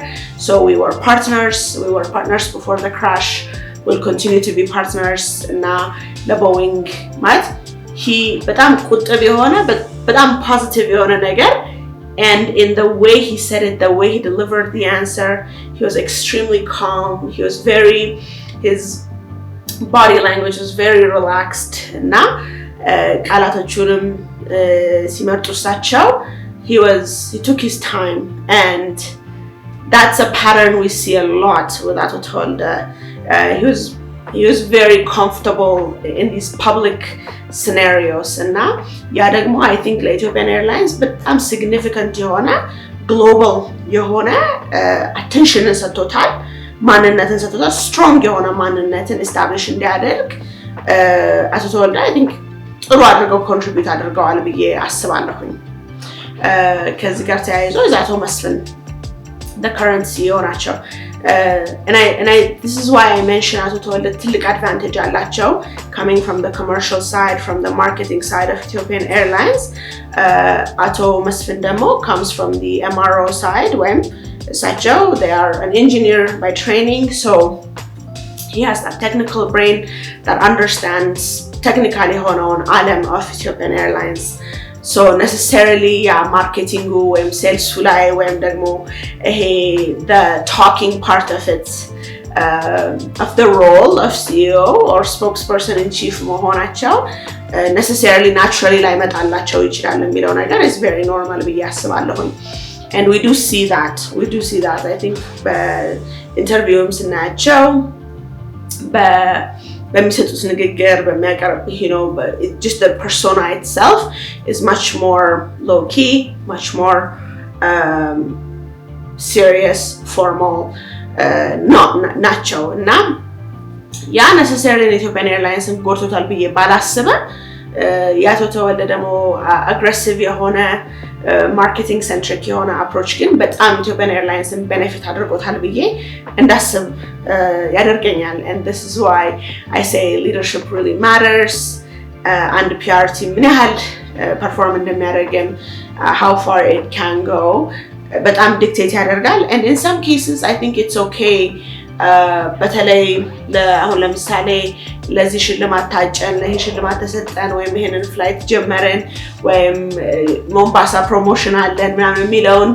so we were partners before the crash, we'll continue to be partners እና ለቦይንግ ማለት he በጣም ቁጥብ የሆነ በጣም positive የሆነ ነገር and in the way he said it, the way he delivered the answer, he was extremely calm, his body language was very relaxed እና ቃላቶቹንም ሲመርጡ እሳቸው he took his time and that's a pattern we see a lot with Ato Tewolde. He was very comfortable in these public scenarios እና ያ ደግሞ I think ለኢትዮጵያን ኤርላይንስ በጣም significant የሆነ global የሆነ attention ሰጥቶታል፣ ማንነትን ሰጥቶታል፣ strong የሆነ ማንነትን establish እንዲያደርግ አቶ ተወልደ I think ጥሩ አድርገው ኮንትሪቢዩት አድርገዋል ብዬ አስባለሁኝ። ከዚህ ጋር ተያይዞ አቶ መስፍን the current CEO ናቸው and this is why I mentioned አቶ ተወልደ ትልቅ advantage አላቸው coming from the commercial side, from the marketing side of Ethiopian Airlines. አቶ መስፍን ደግሞ comes from the MRO side ወይም እሳቸው they are an engineer by training, so he has that technical brain that understands technically የሆነውን ዓለም of Ethiopian Airlines so necessarily marketing ወይም sales ላይ ወይም ደግሞ ይሄ the talking part of it of the role of CEO or spokesperson in chief መሆናቸው necessarily naturally ላይ መጣላቸው ይችላል የሚለው ነገር is very normal ብዬ አስባለሁኝ and we do see that I think በኢንተርቪውም ስናያቸው በሚሰጡት ንግግር በሚያቀርብ just the persona itself is much more low key much more serious formal ናቸው እና ያ necessarily Ethiopian Airlines ጎርቶታል ብዬ ባላስበ ያቶ ተወልደ ደግሞ aggressive የሆነ marketing centric የሆነ approach ግን በጣም Ethiopian Airlines benefit አድርጎታል ብዬ እንዳስብ ያደርገኛል and this is why I say leadership really matters and PR team ምን ያህል perform እንደሚያደርግም how far it can go በጣም dictate ያደርጋል and in some cases I think it's okay በተለይ አሁን ለምሳሌ ለዚህ ሽልማት ታጨን ለዚህ ሽልማት ተሰጠን ወይም ይሄንን ፍላይት ጀመረን ወይም ሞምባሳ ፕሮሞሽን አለን ምናምን የሚለውን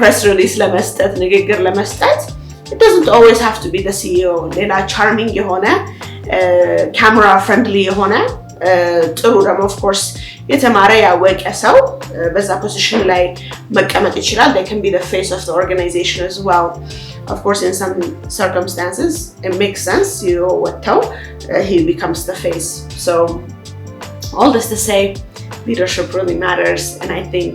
press release ለመስጠት ንግግር ለመስጠት it doesn't always have to be the CEO ሌላ charming የሆነ camera friendly የሆነ ጥሩ ደግሞ of course የተማረ ያወቀ ሰው በዛ ፖዚሽን ላይ መቀመጥ ይችላል they can be the face of the organization as well of course in some circumstances it makes sense he becomes the face so all this to say leadership really matters and I think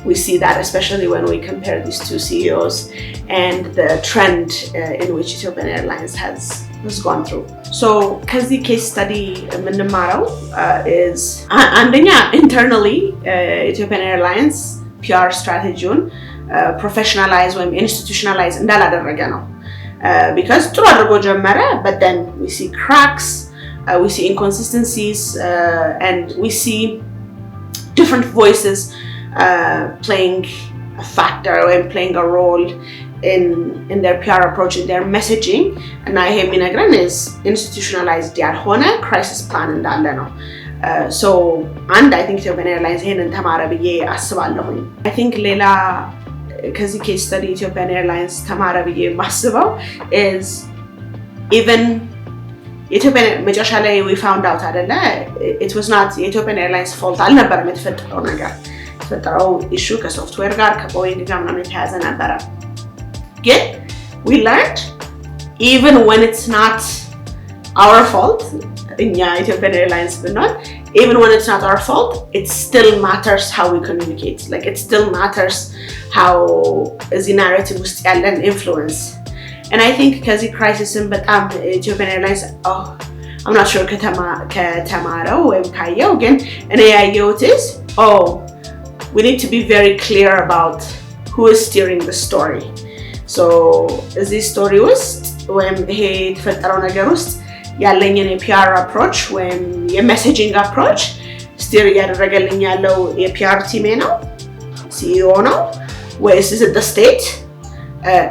we see that especially when we compare these two CEOs and the trend in which Ethiopian Airlines has gone through. So, kazi case study የምንማረው is አንደኛ internally Ethiopian Airlines PR strategy professionalize ወይም institutionalize እንዳላደረገ ነው. Because ጥሩ አድርጎ ጀመረ but then we see cracks, we see inconsistencies and we see different voices playing a factor or playing a role in their PR approach, in their messaging. And I have been is institutionalized ያልሆነ crisis plan እንዳለ ነው. So and I think Ethiopian Airlines ይሄንን ተማረ ብዬ አስባለሁኝ. I think ሌላ ከዚህ case study Ethiopian Airlines ተማረ ብዬ ማስበው is even Ethiopian መጨረሻ ላይ we found out አይደለ it was not Ethiopian Airlines fault አልነበረም የተፈጠረው ነገር የተፈጠረው issue ከሶፍትዌር ጋር ከቦይንግ ጋር ምናምን የተያዘ ነበረ ግን we learned even when it's not our fault እኛ Ethiopian Airlines ብንሆን even when it's not our fault it still matters how we communicate like it still matters how the narrative ውስጥ ያለን influence and I think ከዚህ ክራይሲስን በጣም Ethiopian Airlines I'm not sure ከተማረው ወይም ካየው ግን እኔ ያየሁት is we need to be very clear about who is steering the story so this story ውስጥ ወይም ይሄ የተፈጠረው ነገር ውስጥ ያለኝን የፒአር approach ወይም የሜሴጂንግ approach steer ያደረገልኝ ያለው የፒአር ቲሜ ነው CEO ነው ወይስ is it the state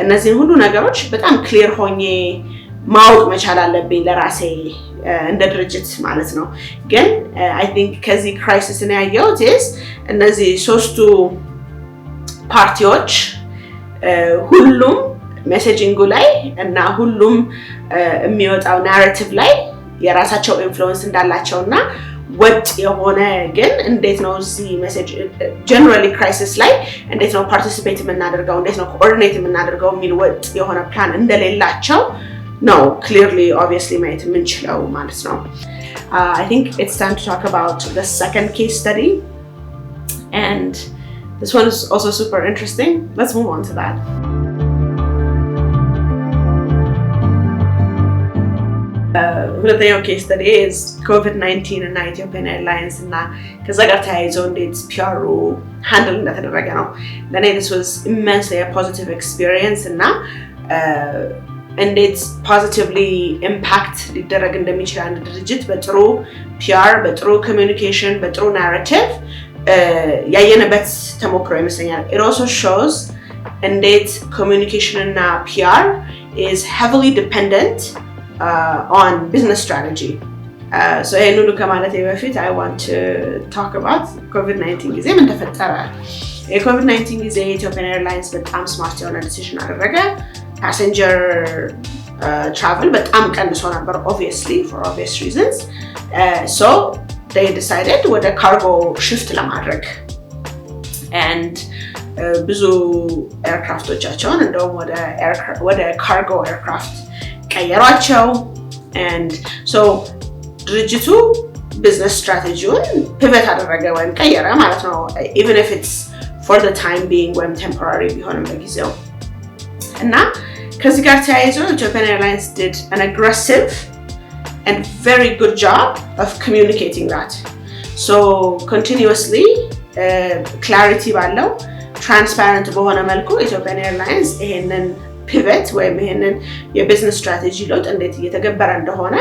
እነዚህ ሁሉ ነገሮች በጣም ክሊር ሆኜ ማወቅ መቻል አለብኝ ለራሴ እንደ ድርጅት ማለት ነው ግን I think ከዚህ ክራይሲስ ነው ያየሁት is እነዚህ ሶስቱ ፓርቲዎች ሁሉም ሜሴጂንጉ ላይ እና ሁሉም የሚወጣው ናሬቲቭ ላይ የራሳቸው ኢንፍሉዌንስ እንዳላቸውና ወጥ የሆነ ግን እንዴት ነው እዚህ ሜሴጅ ጀነራሊ ክራይሲስ ላይ እንዴት ነው ፓርቲሲፔት የምናደርገው እንዴት ነው ኮኦርዲኔት የምናደርገው የሚል ወጥ የሆነ ፕላን እንደሌላቸው ነው clearly obviously ማየት የምንችለው ማለት ነው I think it's time to talk about the second case study and this one is also super interesting let's move on to that ሁለተኛው case study is COVID-19 እና Ethiopian Airlines እና ከዛ ጋር ተያይዞ እንዴት PR handle እንደተደረገ ነው ለኔ this was immensely a positive experience እና እንዴት positively impact ሊደረግ እንደሚችል አንድ ድርጅት በጥሩ PR በጥሩ communication በጥሩ narrative ያየነበት ተሞክሮ ይመስለኛል it also shows እንዴት communication እና PR is heavily dependent on business strategy So ይሄን ሁሉ ከማለቴ በፊት I want to talk about COVID-19 ጊዜ ምን ተፈጠረ። የኮቪድ-19 ጊዜ ኢትዮጵያን ኤርላይንስ በጣም ስማርት የሆነ ዲሲዥን አደረገ። ፓሰንጀር travel በጣም ቀንሶ ነበር obviously for obvious reasons. So they decided ወደ ካርጎ shift ለማድረግ and ብዙ ኤርክራፍቶቻቸውን እንደውም ወደ ካርጎ ኤርክራፍት ቀየሯቸው and so ድርጅቱ ቢዝነስ ስትራቴጂውን ፒቨት አደረገ ወይም ቀየረ ማለት ነው even if it's for the time being ወይም temporary ቢሆንም በጊዜው እና ከዚህ ጋር ተያይዞ Ethiopian Airlines did an aggressive and very good job of communicating that. So continuously clarity ባለው transparent በሆነ መልኩ Ethiopian Airlines ይሄንን ፒቨት ወይም ይሄንን የቢዝነስ ስትራቴጂ ለውጥ እንዴት እየተገበረ እንደሆነ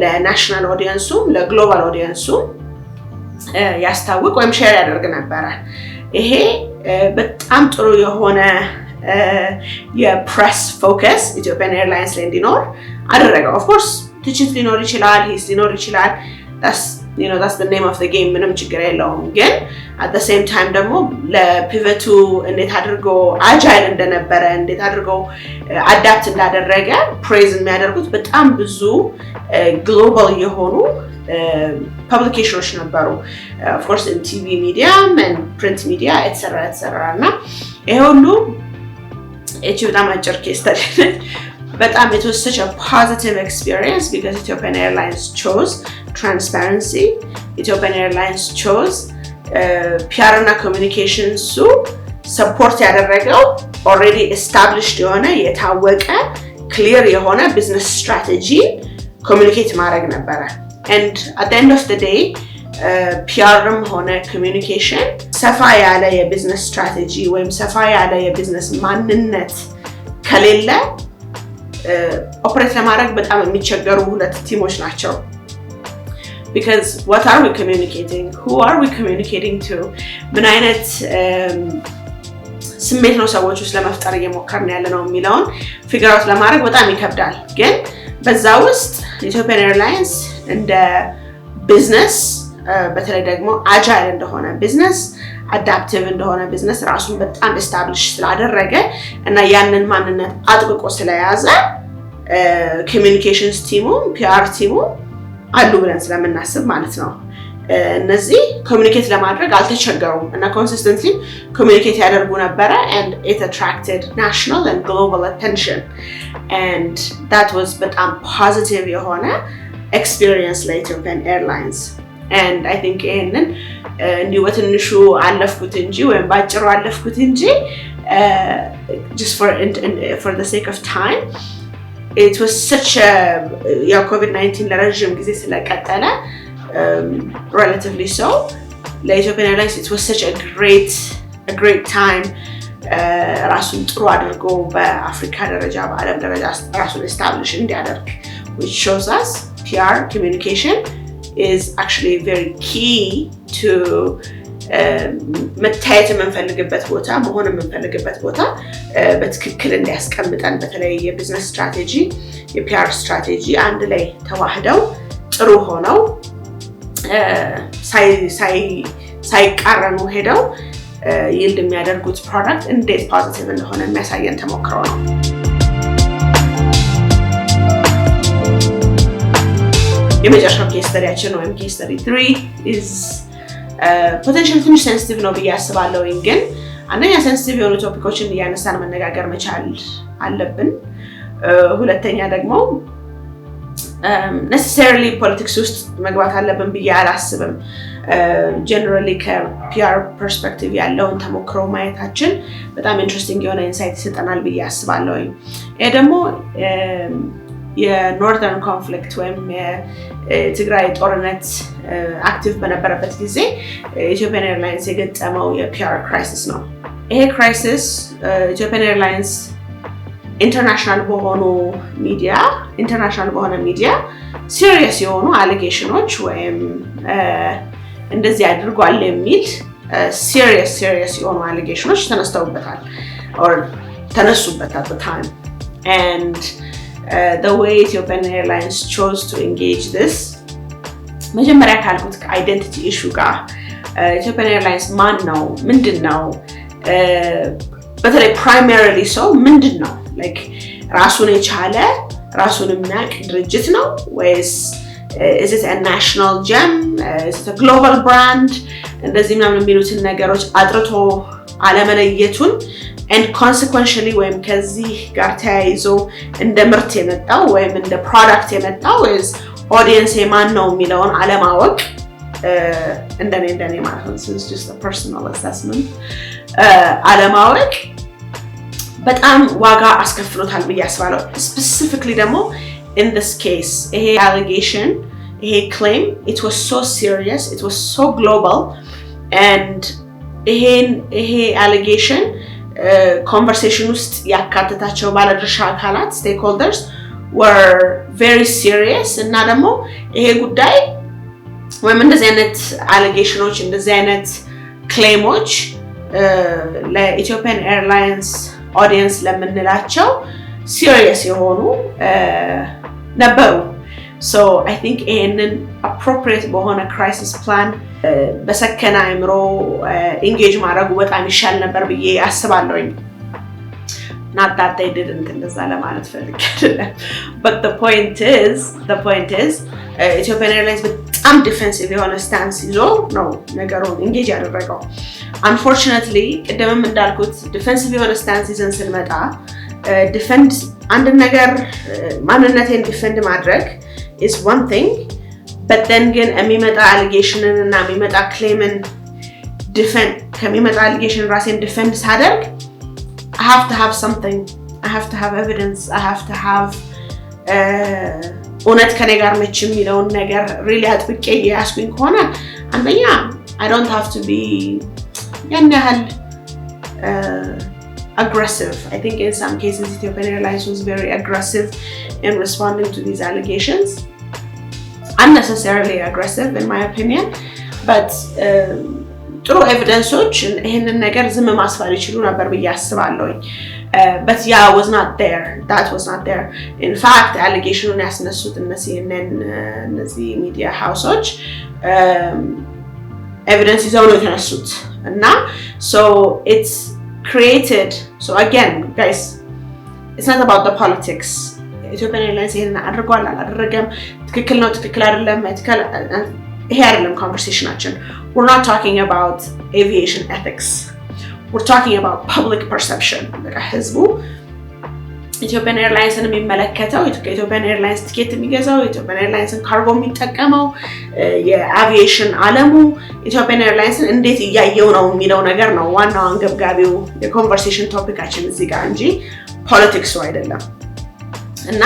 ለናሽናል ኦዲየንሱም ለግሎባል ኦዲየንሱም ያስታውቅ ወይም ሼር ያደርግ ነበር። ይሄ በጣም ጥሩ የሆነ የፕሬስ ፎከስ ኢትዮጵያን ኤርላይንስ ላይ እንዲኖር አደረገው። ኦፍ ኮርስ ትችት ሊኖር ይችላል፣ ሂስ ሊኖር ይችላል። that's the name of the game ምንም ችግር የለውም። ግን at the same time ደግሞ ለፒቨቱ እንዴት አድርጎ አጃይል እንደነበረ እንዴት አድርጎ አዳፕት እንዳደረገ ፕሬዝ የሚያደርጉት በጣም ብዙ ግሎባል የሆኑ ፐብሊኬሽኖች ነበሩ። of course in TV media and print media etc እና ይሄ ሁሉ በጣም አጭር ኬስ ስተዲ በጣም it was such a positive experience because Ethiopian Airlines chose transparency. Ethiopian Airlines chose PR እና communications support ያደረገው already established የሆነ የታወቀ clear የሆነ business strategy communicate ማድረግ ነበረ and at the end of the day PRም ሆነ communication ሰፋ ያለ የቢዝነስ ስትራቴጂ ወይም ሰፋ ያለ የቢዝነስ ማንነት ከሌለ ኦፕሬት ለማድረግ በጣም የሚቸገሩ ሁለት ቲሞች ናቸው። because what are we communicating? Who are we communicating to? ምን አይነት ስሜት ነው ሰዎች ውስጥ ለመፍጠር እየሞከርን ያለ ነው የሚለውን ፊገር አውት ለማድረግ በጣም ይከብዳል። ግን በዛ ውስጥ ኢትዮጵያን ኤርላይንስ እንደ ቢዝነስ በተለይ ደግሞ አጃይል እንደሆነ ቢዝነስ አዳፕቲቭ እንደሆነ ቢዝነስ ራሱን በጣም ኤስታብሊሽ ስላደረገ እና ያንን ማንነት አጥብቆ ስለያዘ ኮሚኒኬሽንስ ቲሙ ፒአር ቲሙ አሉ ብለን ስለምናስብ ማለት ነው እነዚህ ኮሚኒኬት ለማድረግ አልተቸገሩም እና ኮንሲስተንትሊ ኮሚኒኬት ያደርጉ ነበረ and it attracted national and global attention and that was በጣም positive የሆነ experience ለኢትዮጵያን ኤርላይንስ and I think ይሄንን እንዲሁ በትንሹ አለፍኩት እንጂ ወይም ባጭሩ አለፍኩት እንጂ just for the sake of time it was such a COVID-19 ለረጅም ጊዜ ስለቀጠለ relatively so ለኢትዮጵያን ኤርላይንስ it was such a great time ራሱን ጥሩ አድርጎ በአፍሪካ ደረጃ በዓለም ደረጃ ራሱን establish እንዲያደርግ which shows us PR communication is actually very key to መታየት የምንፈልግበት ቦታ መሆን የምንፈልግበት ቦታ በትክክል እንዲያስቀምጠን በተለይ የቢዝነስ ስትራቴጂ የፒአር ስትራቴጂ አንድ ላይ ተዋህደው ጥሩ ሆነው ሳይቃረኑ ሄደው ይልድ የሚያደርጉት ፕሮዳክት እንዴት ፖዚቲቭ እንደሆነ የሚያሳየን ተሞክሮ ነው። የመጨረሻው ኬስ ስተዲያችን ወይም ኬስ ስተዲ 3 is potentially ትንሽ ሴንሲቲቭ ነው ብዬ አስባለሁ። ግን አንደኛ ሴንሲቲቭ የሆኑ ቶፒኮችን እያነሳን መነጋገር መቻል አለብን። ሁለተኛ ደግሞ necessarily politics ውስጥ መግባት አለብን ብዬ አላስብም። generally ከፒአር ፐርስፔክቲቭ ያለውን ተሞክሮ ማየታችን በጣም ኢንትረስቲንግ የሆነ ኢንሳይት ይሰጠናል ብዬ አስባለሁ። ይሄ ደግሞ የኖርዘርን ኮንፍሊክት ወይም የትግራይ ጦርነት አክቲቭ በነበረበት ጊዜ ኢትዮጵያን ኤርላይንስ የገጠመው የፒአር ክራይሲስ ነው። ይሄ ክራይሲስ ኢትዮጵያን ኤርላይንስ ኢንተርናሽናል በሆነ ሚዲያ ሲሪየስ የሆኑ አሊጌሽኖች ወይም እንደዚህ አድርጓል የሚል ሲሪየስ የሆኑ አሊጌሽኖች ተነስተውበታል or ተነሱበት at the time and the way Ethiopian Airlines chose to engage this መጀመሪያ ካልኩት ከአይደንቲቲ ኢሹ ጋር ኢትዮጵያን ኤርላይንስ ማን ነው ምንድን ነው በተለይ ፕራይመሪሊ ሰው ምንድን ነው ላይክ ራሱን የቻለ ራሱን የሚያውቅ ድርጅት ነው ወይስ is it a national gem is it a global brand እንደዚህ ምናምን የሚሉትን ነገሮች አጥርቶ አለመለየቱን and consequentially ወይም ከዚህ ጋር ተያይዞ እንደ ምርት የመጣው ወይም እንደ ፕሮዳክት የመጣው is audience የማን ነው የሚለውን አለማወቅ እንደኔ ማለት ነው this is just a personal assessment አለማወቅ በጣም ዋጋ አስከፍሎታል ብዬ አስባለሁ specifically ደግሞ in this case ይሄ allegation ይሄ claim it was so serious it was so global and ይሄ allegation conversation ውስጥ ያካተታቸው ባለድርሻ አካላት stakeholders were very serious እና ደግሞ ይሄ ጉዳይ ወይም እንደዚህ አይነት allegations እንደዚህ አይነት claims ለኢትዮጵያን ኤርላይንስ audience ለምንላቸው serious የሆኑ ነበሩ so I think ይሄንን appropriate በሆነ crisis plan በሰከነ አእምሮ engage ማድረጉ በጣም ይሻል ነበር ብዬ አስባለሁኝ not that they didn't እንደዛ ለማለት ፈልጌ አይደለም but the point is Ethiopian Airlines በጣም defensive የሆነ stance ይዞ ነው ነገሩን engage ያደረገው unfortunately ቅድምም እንዳልኩት defensive የሆነ stance ይዘን ስንመጣ defend አንድ ነገር ማንነቴን defend ማድረግ is one thing but then ግን የሚመጣ allegation እና የሚመጣ claim defend ከሚመጣ allegation ራሴን defend ሳደርግ I have to have something I have to have evidence I have to have እውነት ከኔ ጋር ነች የሚለውን ነገር really አጥብቄ ያስኩኝ ከሆነ አንደኛ I don't have to be ያን ያህል aggressive I think in some cases Ethiopian Airlines was very aggressive in responding to these allegations unnecessarily aggressive in my opinion but ጥሩ ኤቪደንሶች ይሄንን ነገር ዝም ማስፋር ይችላሉ ነበር ብዬ አስባለሁኝ but yeah was not there that was not there in fact allegation ያስነሱት እነዚህ media houses evidence ይዘው ነው የተነሱት እና so it's created so again guys it's not about the politics Ethiopian Airlines ይሄንን አድርጓል አላደረገም ትክክል ነው ትክክል አይደለም ይሄ አይደለም conversationችን we're not talking about aviation ethics we're talking about public perception ህዝቡ Ethiopian Airlines የሚመለከተው Ethiopian Airlines ቲኬት የሚገዛው Ethiopian Airlines ካርጎ የሚጠቀመው የአቪዬሽን ዓለሙ Ethiopian Airlines እንዴት እያየው ነው የሚለው ነገር ነው ዋናው አንገብጋቢው የኮንቨርሴሽን ቶፒካችን እዚህ ጋር እንጂ ፖለቲክሱ አይደለም እና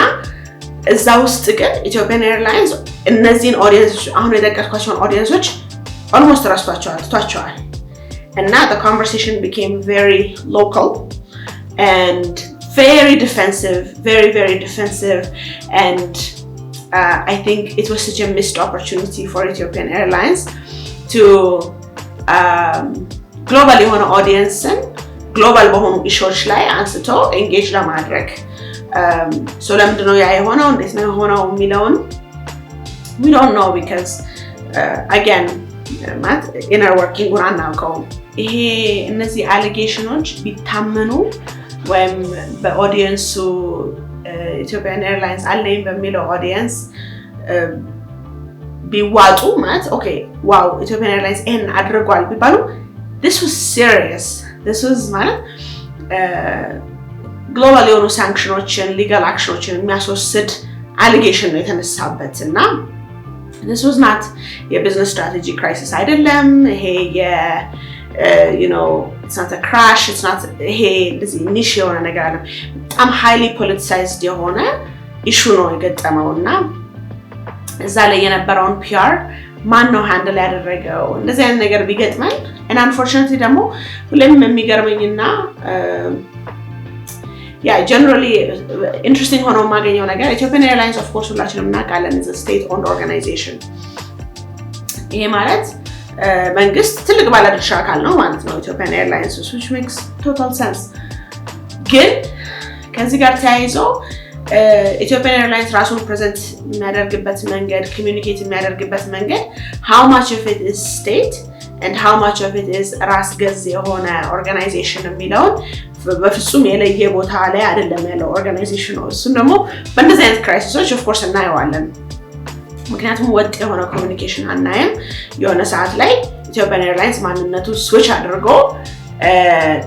እዛ ውስጥ ግን Ethiopian Airlines እነዚህን ኦዲየንሶች አሁን የጠቀስኳቸውን ኦዲየንሶች almost ትቷቸዋል and now the conversation became very local and very defensive very defensive and I think it was such a missed opportunity for Ethiopian Airlines to global የሆነ audience global በሆኑ issues ላይ አንስቶ engage ለማድረግ so ለምንድነው ያ የሆነው እንዴት ነው የሆነው የሚለውን we don't know because again ማት inner working ጉራ እናውቀው ይሄ እነዚህ allegations ቢታመኑ ወይም በኦዲየንሱ Ethiopian Airlines አለኝ በሚለው audience ቢዋጡ ማለት okay wow Ethiopian Airlines ይሄን አድርጓል ቢባሉ this was serious this was ማለት global የሆኑ sanctionዎችን legal actionዎችን የሚያስወስድ allegation ነው የተነሳበት እና this was not a business strategy crisis አይደለም ይሄ you know it's not a crash it's not hey this niche የሆነ ነገር አለ በጣም highly politicized የሆነ issue ነው የገጠመውና እዛ ላይ የነበረውን PR ማን ነው ሃንድል ያደረገው እንደዚህ አይነት ነገር ቢገጥመን and unfortunately ደግሞ ሁሌም የሚገርመኝና yeah generally interesting ሆኖ ማገኘው ነገር Ethiopian Airlines of course ሁላችንም እናውቃለን is a state owned organization ይሄ ማለት መንግስት ትልቅ ባለድርሻ አካል ነው ማለት ነው Ethiopian Airlines which makes total sense ግን ከዚህ ጋር ተያይዞ Ethiopian Airlines ራሱን ፕሬዘንት የሚያደርግበት መንገድ ኮሚኒኬት የሚያደርግበት መንገድ how much of it is state and how much of it is ራስ ገዝ የሆነ ኦርጋናይዜሽን የሚለውን በፍጹም የለየ ቦታ ላይ አይደለም ያለው ኦርጋናይዜሽኑ እሱን ደግሞ በእንደዚህ አይነት ክራይሲሶች ኦፍ ኮርስ እናየዋለን ምክንያቱም ወጥ የሆነ ኮሚኒኬሽን አናየም የሆነ ሰዓት ላይ Ethiopian Airlines ማንነቱ ስዊች አድርጎ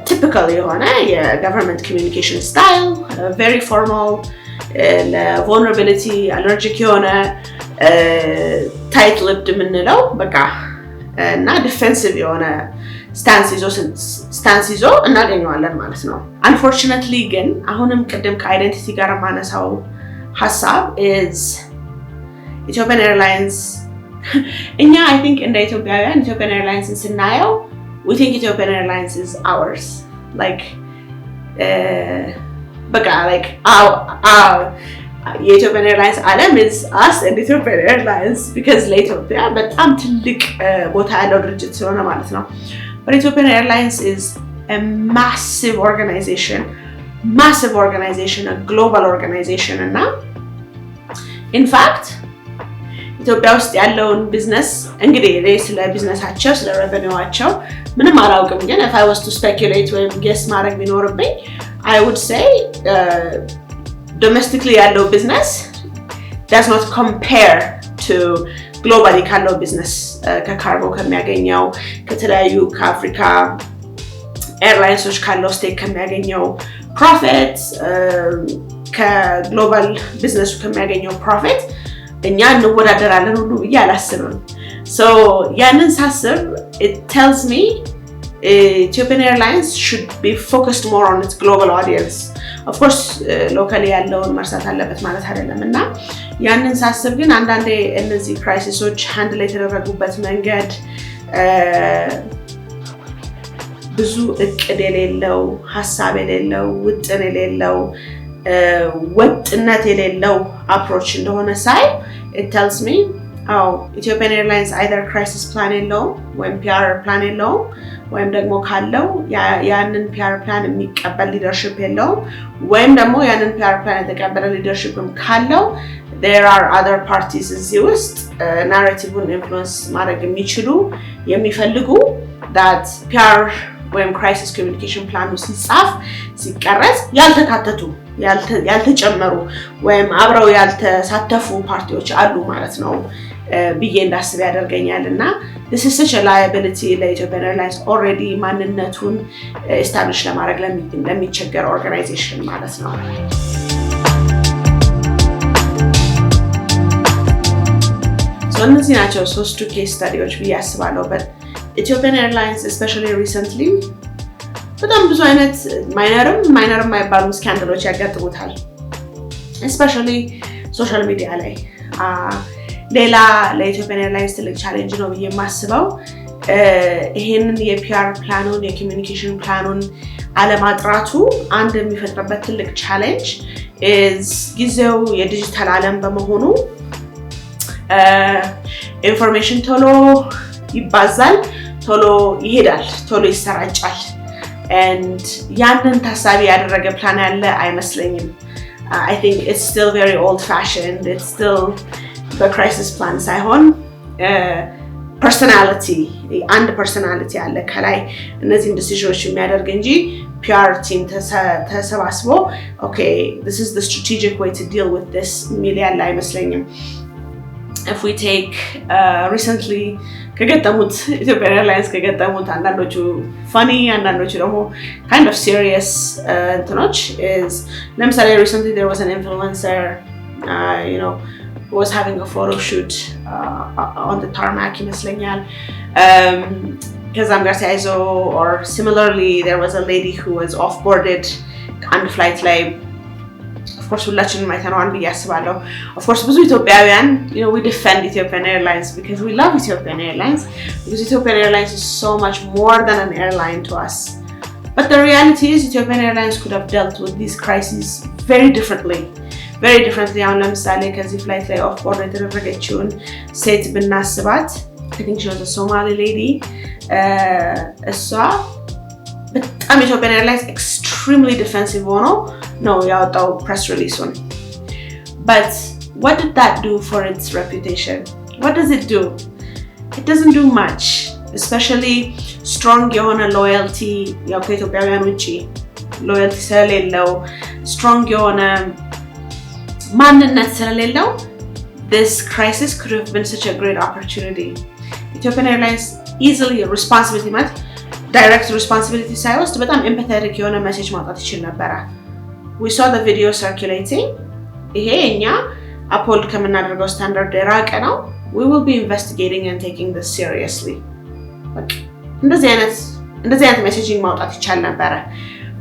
typical የሆነ የገቨርንመንት ኮሚኒኬሽን ስታይል very formal vulnerability allergic የሆነ tight lipped የምንለው በቃ እና ዲፌንሲቭ የሆነ ስታንስ ይዞ እናገኘዋለን ማለት ነው unfortunately ግን አሁንም ቅድም ከአይደንቲቲ ጋር ማነሳው ሐሳብ is Ethiopian Airlines እኛ I think እንደ ኢትዮጵያውያን Ethiopian Airlines ስናየው we think Ethiopian Airlines is ours like like Ethiopian Airlines ዓለም is us and Ethiopian Airlines because ለኢትዮጵያ በጣም ትልቅ ቦታ ያለው ድርጅት ስለሆነ ማለት ነው but Ethiopian Airlines is a massive organization a global organization እና in fact ኢትዮጵያ ውስጥ ያለውን ቢዝነስ እንግዲህ ስለ ቢዝነሳቸው ስለ ሬቨኒውአቸው ምንም አላውቅም ግን if I was to speculate ወይም guess ማድረግ ቢኖርብኝ I would say domestically ያለው business does not compare to globally ካለው business ከካርጎ ከሚያገኘው ከተለያዩ ከአፍሪካ ኤርላይንሶች ካለው ስቴክ ከሚያገኘው profit ከግሎባል ቢዝነሱ ከሚያገኘው profit እኛ እንወዳደራለን ሁሉ ያላስብም so ያንን ሳስብ it tells me Ethiopian Airlines should be focused more on its global audience of course locally ያለውን መርሳት አለበት ማለት አይደለም እና ያንን ሳስብ ግን አንዳንዴ እነዚህ ክራይሲሶች ሃንድል የተደረጉበት መንገድ ብዙ እቅድ የሌለው ሐሳብ የሌለው ውጥን የሌለው ወጥነት የሌለው approach እንደሆነ ሳይ it tells me Ethiopian Airlines either crisis plan የለውም ወይም PR plan የለውም ወይም ደግሞ ካለው ያንን PR plan የሚቀበል leadership የለውም ወይም ደግሞ ያንን PR plan የተቀበለ leadershipም ካለው there are other parties እዚህ ውስጥ narrative-ን influence ማድረግ የሚፈልጉ that PR ወይም crisis communication plan ሲጻፍ ሲቀረጽ ያልተጨመሩ ወይም አብረው ያልተሳተፉ ፓርቲዎች አሉ ማለት ነው ብዬ እንዳስብ ያደርገኛልና this is such a liability ለኢትዮጵያ ኤርላይንስ already ማንነቱን establish ለማድረግ ለሚቸገር organization ማለት ነው so እነዚህ ናቸው ሶስቱ ኬስ ስታዲዎች ብዬ አስባለሁ but Ethiopian Airlines especially recently በጣም ብዙ አይነት ማይነር የማይባሉ ስካንዳሎች ያጋጥሙታል especially social media ላይ ሌላ ለኢትዮጵያን ኤርላይንስ ትልቅ ቻሌንጅ ነው ብዬ የማስበው ይሄንን የፒአር ፕላኑን የኮሚኒኬሽን ፕላኑን አለማጥራቱ አንድ የሚፈጥርበት ትልቅ ቻሌንጅ is ጊዜው የዲጂታል ዓለም በመሆኑ ኢንፎርሜሽን ቶሎ ይባዛል ቶሎ ይሄዳል ቶሎ ይሰራጫል and ያንን ታሳቢ ያደረገ ፕላን ያለ አይመስለኝም I think it's still very old fashioned it's still the crisis plan ሳይሆን personality personality አለ ከላይ እነዚህ decisions የሚያደርግ እንጂ PR team ተሰባስቦ okay this is the strategic way to deal with this ሚል ያለ አይመስለኝም if we take recently ከገጠሙት Ethiopian Airlines ከገጠሙት አንዳንዶቹ funny አንዳንዶቹ ደግሞ kind of serious እንትኖች is ለምሳሌ recently there was an influencer you know who was having a photo shoot on the tarmac ይመስለኛል ከዛም ጋር ተያይዞ or similarly there was a lady who was off-boarded on the flight ላይ of course ሁላችንም አይተናል ብዬ አስባለሁ of course ብዙ ኢትዮጵያውያን you know we defend Ethiopian Airlines because we love Ethiopian Airlines because Ethiopian Airlines is so much more than an airline to us but the reality is Ethiopian Airlines could have dealt with these crises very differently አሁን ለምሳሌ ከዚህ ፍላይት ላይ ኦፍ ቦርድ የተደረገችውን ሴት ብናስባት I think she was a Somali lady እሷ በጣም Ethiopian Airlines extremely defensive ሆኖ ነው ያወጣው press release-ን But what did that do for its reputation? What does it do? It doesn't do much, especially strong የሆነ loyalty ያው ከኢትዮጵያውያን ውጪ loyalty ስለሌለው strong የሆነ ማንነት ስለሌለው this crisis could have been such a great opportunity. Ethiopian Airlines easily responsibility ማለት direct responsibility ሳይወስድ በጣም empathetic የሆነ message ማውጣት ይችል ነበረ. We saw the video circulating. ይሄ እኛ uphold ከምናደርገው ስታንዳርድ የራቀ ነው. We will be investigating and taking this seriously. እንደዚህ አይነት messaging ማውጣት ይቻል ነበረ.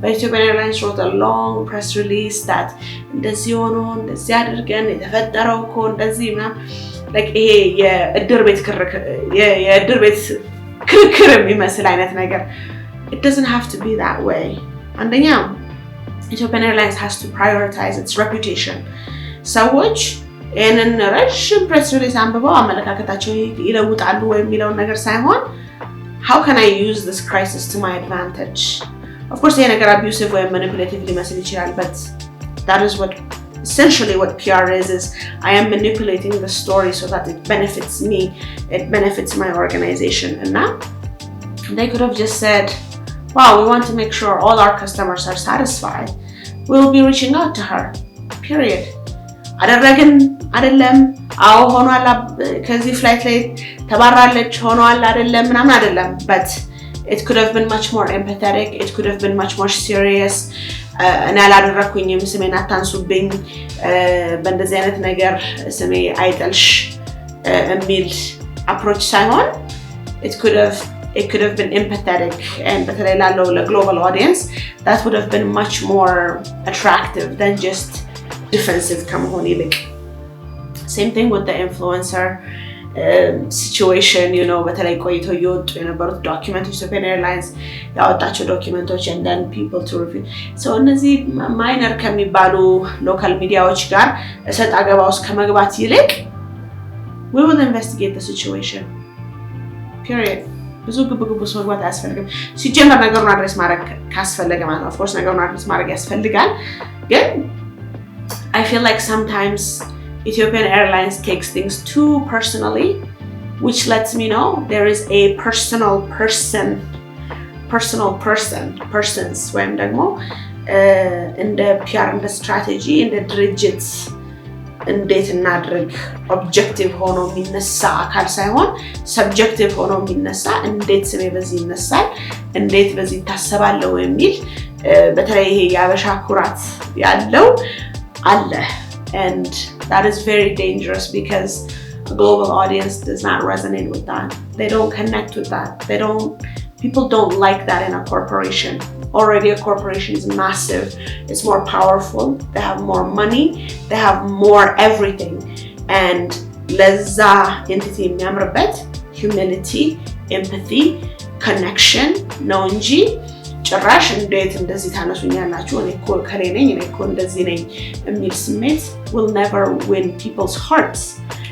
But Ethiopian Airlines wrote a long press release that እንደዚህ ሆኖ እንደዚህ አድርገን የተፈጠረው እኮ እንደዚህ like ይሄ የእድር ቤት ክርክር የሚመስል አይነት ነገር. It doesn't have to be that way. አንደኛ Ethiopian Airlines has to prioritize its reputation. ሰዎች ይህንን ረጅም press release አንብበው አመለካከታቸው ይለውጣሉ ወይ የሚለውን ነገር ሳይሆን how can I use this crisis to my advantage? Of course, ይሄ ነገር abusive ወይ manipulative ሊመስል ይችላል, but that is what essentially what PR is I am manipulating the story so that it benefits me, it benefits my organization. And now they could have just said, wow, we want to make sure all our customers are satisfied. We'll be reaching out to her, period. አደረግን አይደለም አው ሆኗል ከዚህ ፍላይት ላይ ተባራለች ሆኗል አይደለም ምናምን አይደለም, but it could have been much more empathetic, it could have been much more serious. እኔ አላደረኩኝም ስሜን አታንሱብኝ በእንደዚህ አይነት ነገር ስሜ አይጠልሽ የሚል approach ሳይሆን it could have been empathetic and በተለይ ላለው ለglobal audience that would have been much more attractive than just defensive ከመሆን ይልቅ. Same thing with the influencer situation, you know, በተለይ ቆይቶ እየወጡ የነበሩት ዶክመንቶች Ethiopian Airlines ያወጣቸው ዶክመንቶች and then people to review. So እነዚህ ማይነር ከሚባሉ ሎካል ሚዲያዎች ጋር እሰጥ አገባ ውስጥ ከመግባት ይልቅ we will investigate the situation, period. ብዙ ግብግብ ውስጥ መግባት አያስፈልግም. ሲጀመር ነገሩን አድሬስ ማድረግ ካስፈለገ ማለት ነው. Of course ነገሩን አድሬስ ማድረግ ያስፈልጋል, ግን I feel like sometimes Ethiopian Airlines takes things too personally, which lets me know there is a persons ወይም ደግሞ እንደ PR እንደ strategy እንደ ድርጅት እንዴት እናድርግ objective ሆኖ የሚነሳ አካል ሳይሆን subjective ሆኖ የሚነሳ እንዴት ስሜ በዚህ ይነሳል እንዴት በዚህ ታሰባለው የሚል በተለይ ይሄ ያበሻ ኩራት ያለው አለ. And that is very dangerous because a global audience does not resonate with that. They don't connect with that. People don't like that in a corporation. Already a corporation is massive. It's more powerful. They have more money. They have more everything. And leza entity የሚያምርበት humility, empathy, connection, no እንጂ ጭራሽ እንዴት እንደዚህ ታነሱኛላችሁ እኔ እኮ ከሌ ነኝ እኔ እኮ እንደዚህ ነኝ የሚል ስሜት will never win people's hearts.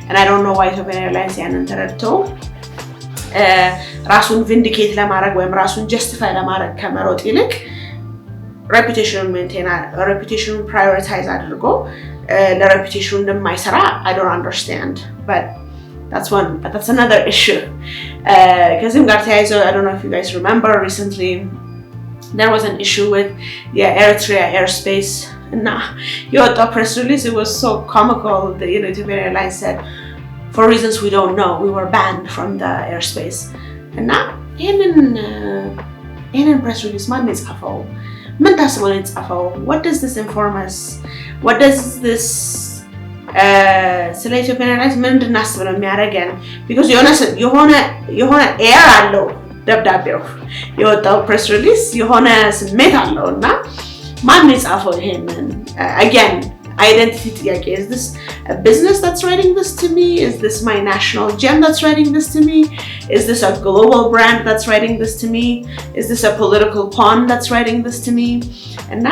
And I don't know why Ethiopian Airlines ያንን ተረድተው ራሱን vindicate ለማድረግ ወይም ራሱን justify ለማድረግ ከመሮጥ ይልቅ reputation prioritize አድርጎ ለreputation እንደማይሰራ I don't understand, but that's another issue. ከዚህም ጋር ተያይዞ I don't know if you guys remember recently there was an issue with Eritrea airspace. Nah, the press release, it was so comical. The Ethiopian Airlines said, for reasons we don't know, we were banned from the airspace. And now, in press release, what does this inform us? What does this Ethiopian Airlines again? Because የሆነ air አለው ደብዳቤው የወጣው press release የሆነ ስሜት አለውና ማን የጻፈው ይሄንን again identity ጥያቄ. Is this a business that's writing this to me? Is this my national gem that's writing this to me? Is this a global brand that's writing this to me? Is this a political pawn that's writing this to me? እና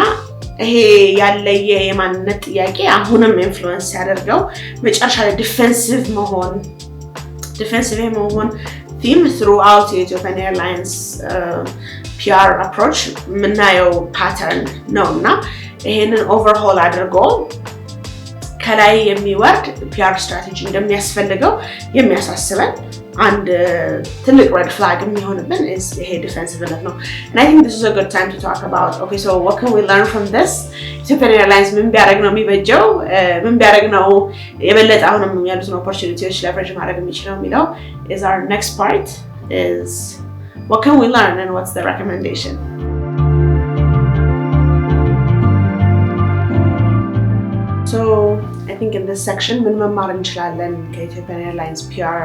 ይሄ ያለየ የማንነት ጥያቄ አሁንም ኢንፍሉዌንስ ያደርገው መጨረሻ ላይ ዲፌንሲቭ መሆን theme throughout the Ethiopian Airlines PR approach ምናየው pattern ነውና ይሄንን overhaul አድርጎ ከላይ የሚወርድ PR strategy እንደሚያስፈልገው የሚያሳስበን and ትልቅ red flag የሚሆንብን is ይሄ defensiveness ነው. And I think this is a good time to talk about, okay, so what can we learn from this? Ethiopian Airlines ምን ቢያደርግ ነው የሚበጀው? ምን ቢያደርግ ነው የበለጠ አሁንም ያሉትን opportunities leverage ማድረግ የሚችለው የሚለው is our next part, is what can we learn and what's the recommendation? So I think in this section ምን መማር እንችላለን ከኢትዮጵያን ኤርላይንስ PR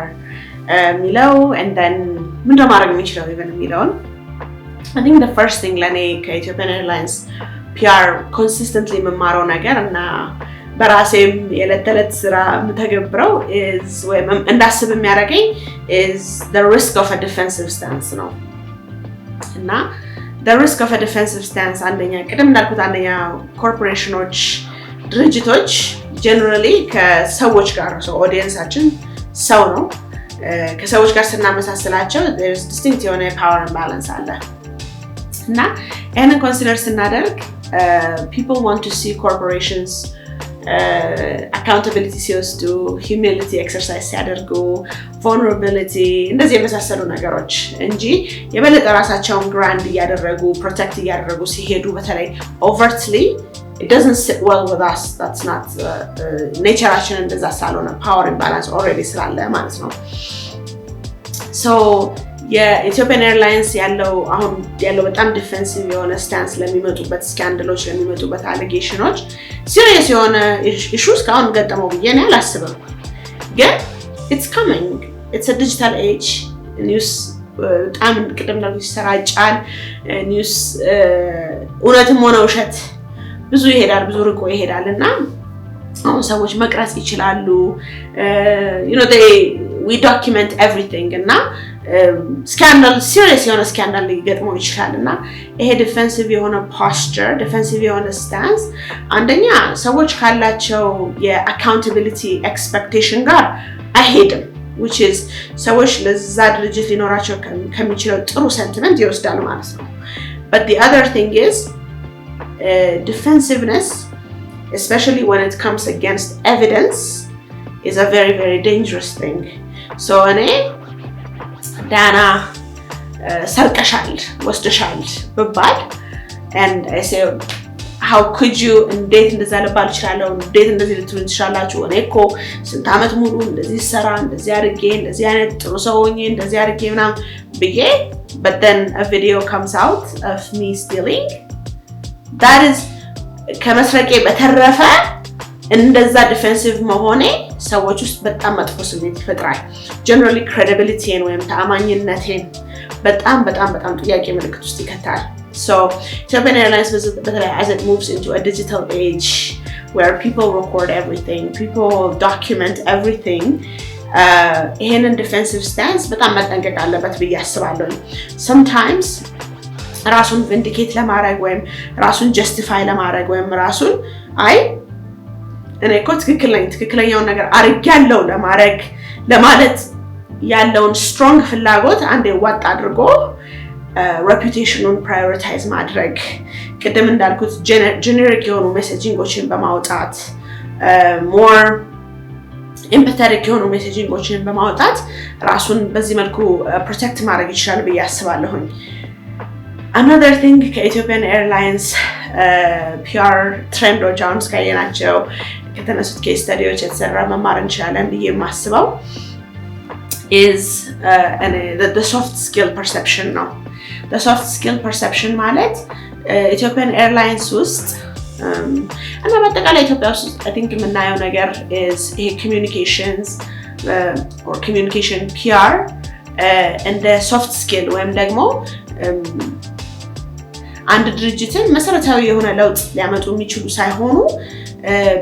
ሚለው and then ምን ማድረግ የሚችለው even ሚለውን I think the first thing ለኔ ከኢትዮጵያን ኤርላይንስ PR consistently መማረው ነገር እና በራሴም የለተለት ስራ ምተገብረው is ወይ እንዳስብ የሚያደርገኝ is the risk of a defensive stance ነው እና the risk of a defensive stance አንደኛ ቅድም እንዳልኩት አንደኛ ኮርፖሬሽኖች ድርጅቶች generally ከሰዎች ጋር so audienceአችን ሰው ነው ከሰዎች ጋር ስናመሳስላቸው there's distinct የሆነ power imbalance አለ እና and consider ስናደርግ people want to see corporations accountability ሲወስዱ humility exercise ሲያደርጉ vulnerability እንደዚህ የመሳሰሉ ነገሮች እንጂ የበለጠ ራሳቸውን grand እያደረጉ protect እያደረጉ ሲሄዱ በተለይ overtly it doesn't sit well with us. That's not nature-አችን እንደዛ ሳልሆነ power imbalance already ስላለ ማለት ነው so የኢትዮጵያን ኤርላይንስ ያለው አሁን ያለው በጣም ዲፌንሲቭ የሆነ ስታንስ ለሚመጡበት ስካንዳሎች ለሚመጡበት አሊጌሽኖች ሲሪየስ የሆነ ኢሹስ ካሁን ገጠመው ብዬ ነው አላስብም ግን it's coming, it's a digital age, news በጣም ቅድም ነው ይሰራጫል ኒውስ እውነትም ሆነ ውሸት ብዙ ይሄዳል ብዙ ርቆ ይሄዳልና አሁን ሰዎች መቅረጽ ይችላሉ you know we document everything እና scandal serious የሆነ scandal ሊገጥመው ይችላልና ይሄ defensive የሆነ posture defensive የሆነ stance አንደኛ ሰዎች ካላቸው የaccountability expectation ጋር አይሄድም which is ሰዎች ለዛ ድርጅት ሊኖራቸው ከሚችለው ጥሩ sentiment ይወስዳሉ ማለት ነው but the other thing is defensiveness especially when it comes against evidence is a very very dangerous thing so እኔ ዳና ሰርቀሻል ወስደሻል በባል and I say how could you እንዴት እንደዛ ልባል ይችላል እንዴት እንደዚህ ልትሉን ትችላላችሁ እኔ እኮ ስንት አመት ሙሉ እንደዚህ ሰራ እንደዚህ አድርጌ እንደዚህ አይነት ጥሩ ሰው ሆኜ እንደዚህ አድርጌ ምናምን ብዬ but then a video comes out of me stealing that is ከመስረቄ በተረፈ እንደዛ ዲፌንሲቭ መሆኔ ሰዎች ውስጥ በጣም መጥፎ ስሜት ይፈጥራል generally credibility ወይም ተአማኝነቴን በጣም ጥያቄ ምልክት ውስጥ ይከታል so Ethiopian Airlines በተለይ as it moves into a digital age where people record everything people document everything ይሄንን defensive stance በጣም መጠንቀቅ አለበት ብዬ አስባለሁ sometimes ራሱን vindicate ለማድረግ ወይም ራሱን justify ለማድረግ ወይም ራሱን አይ እኔ እኮ ትክክለኛውን ነገር አርጋለሁ ለማለት ያለውን strong ፍላጎት አንዴ ዋጣ አድርጎ reputationን prioritize ማድረግ ቅድም እንዳልኩት generic የሆኑ messagingዎችን በማውጣት more empathetic የሆኑ messagingዎችን በማውጣት ራሱን በዚህ መልኩ protect ማድረግ ይችላል ብዬ አስባለሁኝ Another thing ከኢትዮጵያን ኤርላይንስ PR ትሬንዶች አሁን እስካየናቸው ከተነሱት ኬስ ስታዲዎች የተሰራ መማር እንችላለን ብዬ የማስበው is the soft skill perception ነው the soft skill perception ማለት ኢትዮጵያን ኤርላይንስ ውስጥ እና በአጠቃላይ ኢትዮጵያ ውስጥ I think የምናየው ነገር is communications or communication PR and the soft skill ወይም ደግሞ አንድ ድርጅትን መሰረታዊ የሆነ ለውጥ ሊያመጡ የሚችሉ ሳይሆኑ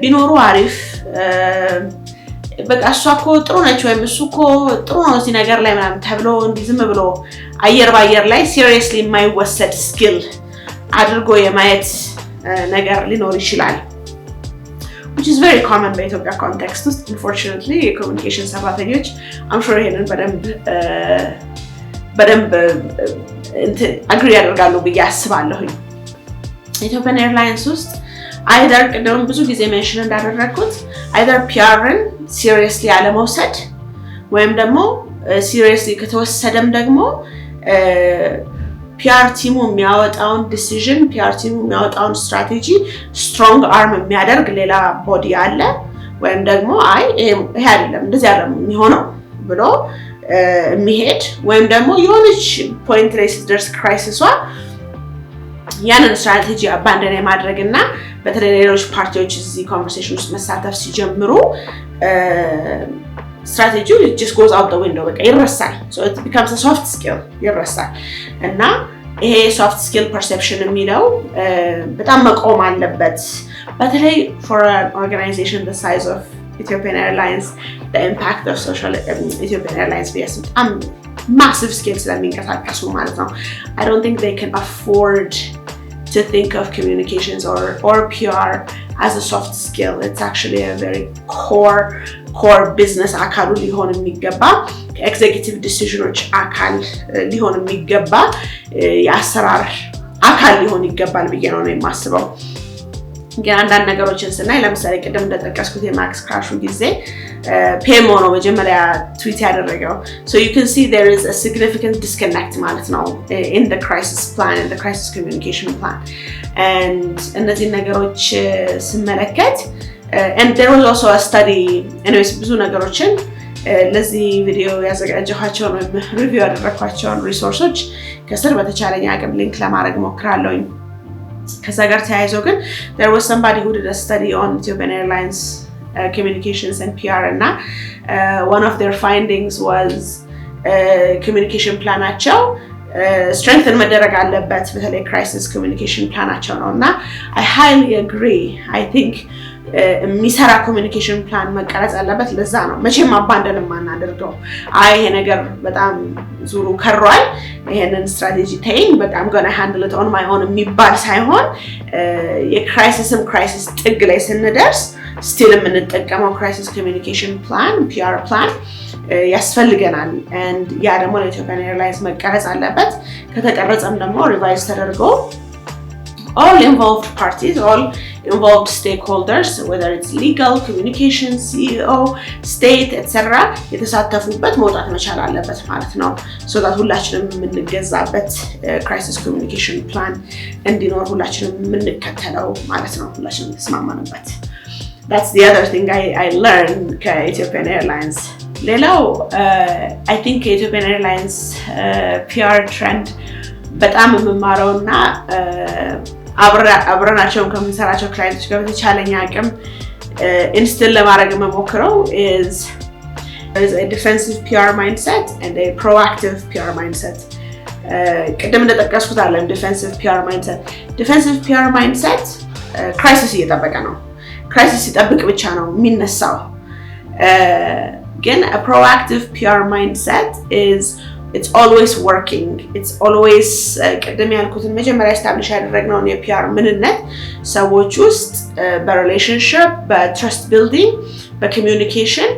ቢኖሩ አሪፍ በቃ እሷኮ ጥሩ ነች ወይም እሱኮ ጥሩ ነው እዚህ ነገር ላይ ምናምን ተብሎ እንዲዝም ብሎ አየር ባየር ላይ seriously የማይወሰድ ስኪል አድርጎ የማየት ነገር ሊኖር ይችላል which is very common በኢትዮጵያ context ውስጥ unfortunately የኮሙኒኬሽን ሰራተኞች I'm sure ይሄንን በደንብ agree ያደርጋሉ ብዬ አስባለሁኝ ኢትዮጵያን ኤርላይንስ ውስጥ አይደር ቅድም ብዙ ጊዜ ሜንሽን እንዳደረኩት አይደር ፒአርን ሲሪየስሊ አለመውሰድ ወይም ደግሞ ሲሪየስሊ ከተወሰደም ደግሞ ፒአር ቲሙ የሚያወጣውን ዲሲዥን ፒአር ቲሙ የሚያወጣውን ስትራቴጂ ስትሮንግ አርም የሚያደርግ ሌላ ቦዲ አለ ወይም ደግሞ አይ ይሄ አይደለም እንደዚህ አይደለም የሚሆነው ብሎ የሚሄድ ወይም ደግሞ የሆነች ፖይንት ላይ ስትደርስ ክራይሲሷ ያንን ስትራቴጂ አባንደን የማድረግና በተለይ ሌሎች ፓርቲዎች እዚህ ኮንቨርሴሽን ውስጥ መሳተፍ ሲጀምሩ strategy just goes out the window በቃ ይረሳል so it becomes a soft skill ይረሳል እና ይሄ soft skill perception የሚለው በጣም መቆም አለበት በተለይ for an organization the size of Ethiopian Airlines the impact of social Ethiopian Airlines በጣም massive scale ስለሚንቀሳቀሱ ማለት ነው I don't think they can afford to think of communications or PR as a soft skill it's actually a very core business አካሉ ሊሆን የሚገባ executive decisions አካል ሊሆን የሚገባ የአሰራር አካል ሊሆን ይገባል ብዬ ነው የማስበው ግን አንዳንድ ነገሮችን ስናይ ለምሳሌ ቅድም እንደተጠቀስኩት የማክስ ክራሹ ጊዜ ፔሞ ነው መጀመሪያ ትዊት ያደረገው so you can see there is a significant disconnect ማለት ነው in the crisis plan in the crisis communication plan and እነዚህ ነገሮች ስመለከት and there was also a study anyways ብዙ ነገሮችን ለዚህ ቪዲዮ ያዘጋጀኋቸው ሪቪው ያደረኳቸውን ሪሶርሶች ከስር በተቻለኝ አቅም ሊንክ ለማድረግ ሞክራለሁኝ ከዛ ጋር ተያይዞ ግን there was somebody who did a study on Ethiopian Airlines communications and PR and one of their findings was communication planaቸው strengthen መደረግ አለበት በተለይ crisis communication planaቸው ነውና I highly agree I think የሚሰራ ኮሚኒኬሽን ፕላን መቀረጽ አለበት ለዛ ነው መቼም አባንደን ማናደርገው አይ ይሄ ነገር በጣም ዙሩ ከሯል ይሄንን ስትራቴጂ ተይኝ በጣም gonna handle it on my own የሚባል ሳይሆን የክራይሲስ ጥግ ላይ ስንደርስ still የምንጠቀመው crisis communication plan PR plan ያስፈልገናል and ያ ደግሞ ለኢትዮጵያን ኤርላይንስ መቀረጽ አለበት ከተቀረጸም ደግሞ ሪቫይዝ ተደርጎ all involved parties all involved stakeholders whether it's legal communication CEO state etc የተሳተፉበት መውጣት መቻል አለበት ማለት ነው so that ሁላችንም የምንገዛበት crisis communication plan እንዲኖር ሁላችንም የምንከተለው ማለት ነው ሁላችንም ተስማማንበት that's the other thing I learned ከኢትዮጵያን ኤርላይንስ ሌላው I think Ethiopian Airlines PR trend በጣም የምማረውና አብረናቸውን ከምንሰራቸው ክላይንቶች ጋር በተቻለኝ አቅም ኢንስቲል ለማድረግ መሞክረው is a defensive PR mindset and a proactive PR mindset ቅድም እንደተጠቀስኩት አለ defensive PR mindset crisis እየጠበቀ ነው crisis ሲጠብቅ ብቻ ነው የሚነሳው ግን a proactive PR mindset is it's always working it's always ቅድም ያልኩትን መጀመሪያ establish ያደረግነው የፒአር ምንነት ሰዎች ውስጥ በሪሌሽንሺፕ በትረስት ቢልዲንግ በኮሚኒኬሽን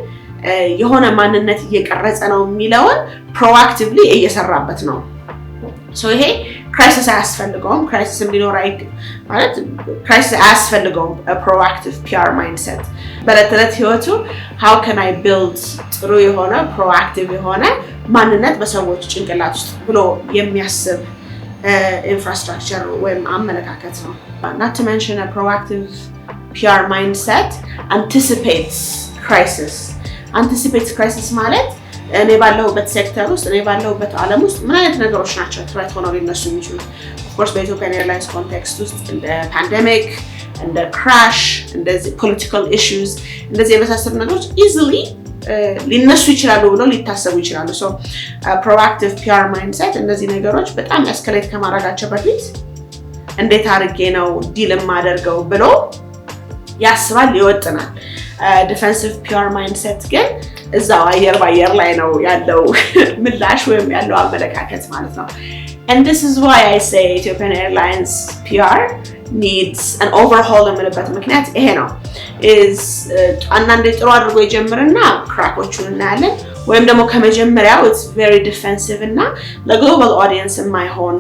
የሆነ ማንነት እየቀረጸ ነው የሚለውን proactively እየሰራበት ነው so ይሄ crisis አያስፈልገውም crisis እንዲኖር ማለት crisis አያስፈልገውም a proactive PR mindset በለተለት ህይወቱ how can I build ጥሩ የሆነ proactive የሆነ ማንነት በሰዎች ጭንቅላት ውስጥ ብሎ የሚያስብ ኢንፍራስትራክቸር ወይም አመለካከት ነው not to mention a proactive PR mindset anticipates crisis ማለት እኔ ባለሁበት ሴክተር ውስጥ እኔ ባለሁበት ዓለም ውስጥ ምን አይነት ነገሮች ናቸው ትሬት ሆነው ሊነሱ የሚችሉት of course በኢትዮጵያን ኤርላይንስ ኮንቴክስት ውስጥ እንደ ፓንደሚክ እንደ ክራሽ እንደዚህ ፖለቲካል ኢሹስ እንደዚህ የመሳሰሉ ነገሮች easily ሊነሱ ይችላሉ ብሎ ሊታሰቡ ይችላሉ so proactive PR mindset እነዚህ ነገሮች በጣም ኤስካሌት ከማድረጋቸው በፊት እንዴት አድርጌ ነው ዲል ማደርገው ብሎ ያስባል ይወጥናል defensive PR mindset ግን እዛው አየር ባየር ላይ ነው ያለው ምላሽ ወይም ያለው አመለካከት ማለት ነው and this is why I say Ethiopian Airlines PR needs an overhaul የምልበት ምክንያት ይሄ ነው is አንዳንዴ ጥሩ አድርጎ ይጀምርና ክራኮቹን እናያለን ወይም ደግሞ ከመጀመሪያው it's very defensive እና ለግሎባል ኦዲየንስ የማይሆን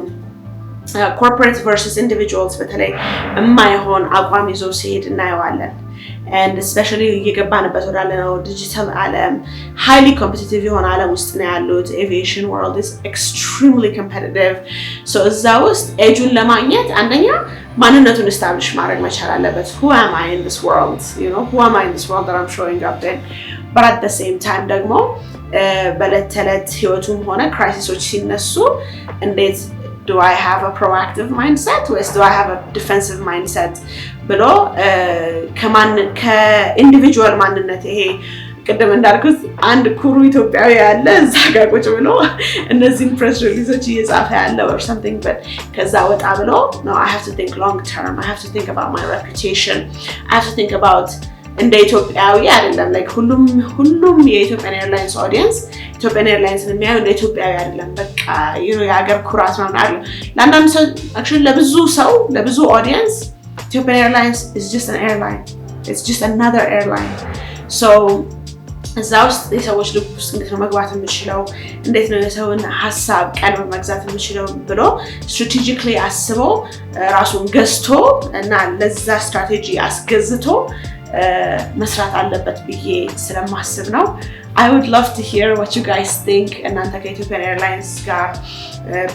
corporate versus individuals በተለይ የማይሆን አቋም ይዞ ሲሄድ እናየዋለን and especially እየገባንበት ወዳለነው digital ዓለም highly competitive የሆነ ዓለም ውስጥ ነው ያሉት aviation world is extremely competitive so እዛ ውስጥ ኤጁን ለማግኘት አንደኛ ማንነቱን establish ማድረግ መቻል አለበት who am I in this world you know who am I in this world that I'm showing up in but at the same time ደግሞ በዕለት ተዕለት ህይወቱም ሆነ ክራይሲሶች ሲነሱ እንዴት do I have a proactive mindset or do I have a defensive mindset ብሎ ከኢንዲቪጁዋል ማንነት ይሄ ቀደም እንዳልኩት አንድ ኩሩ ኢትዮጵያዊ ያለ እዛ ጋር ቁጭ ብሎ እነዚህን ፕሬስ ሪሊዞች እየጻፈ ያለ or something but ከዛ ወጣ ብሎ no I have to think long term I have to think about my reputation I have to think about እንደ ኢትዮጵያዊ አይደለም like ሁሉም የኢትዮጵያን ኤርላይንስ ኦዲየንስ ኢትዮጵያን ኤርላይንስ የሚያዩ እንደ ኢትዮጵያዊ አይደለም በቃ የሀገር ኩራት ነው አይደል ለአንዳንድ ሰው actually ለብዙ ኦዲየንስ ኢትዮጵያን ኤርላይንስ is just an airline it's just another airline so እዛ ውስጥ የሰዎች ልብ ውስጥ እንዴት ነው መግባት የምችለው እንዴት ነው የሰውን ሀሳብ ቀልብ መግዛት የምችለው ብሎ strategically አስቦ ራሱን ገዝቶ እና ለዛ ስትራቴጂ አስገዝቶ መስራት አለበት ብዬ ስለማስብ ነው I would love to hear what you guys think እናንተ ከኢትዮጵያን ኤርላይንስ ጋር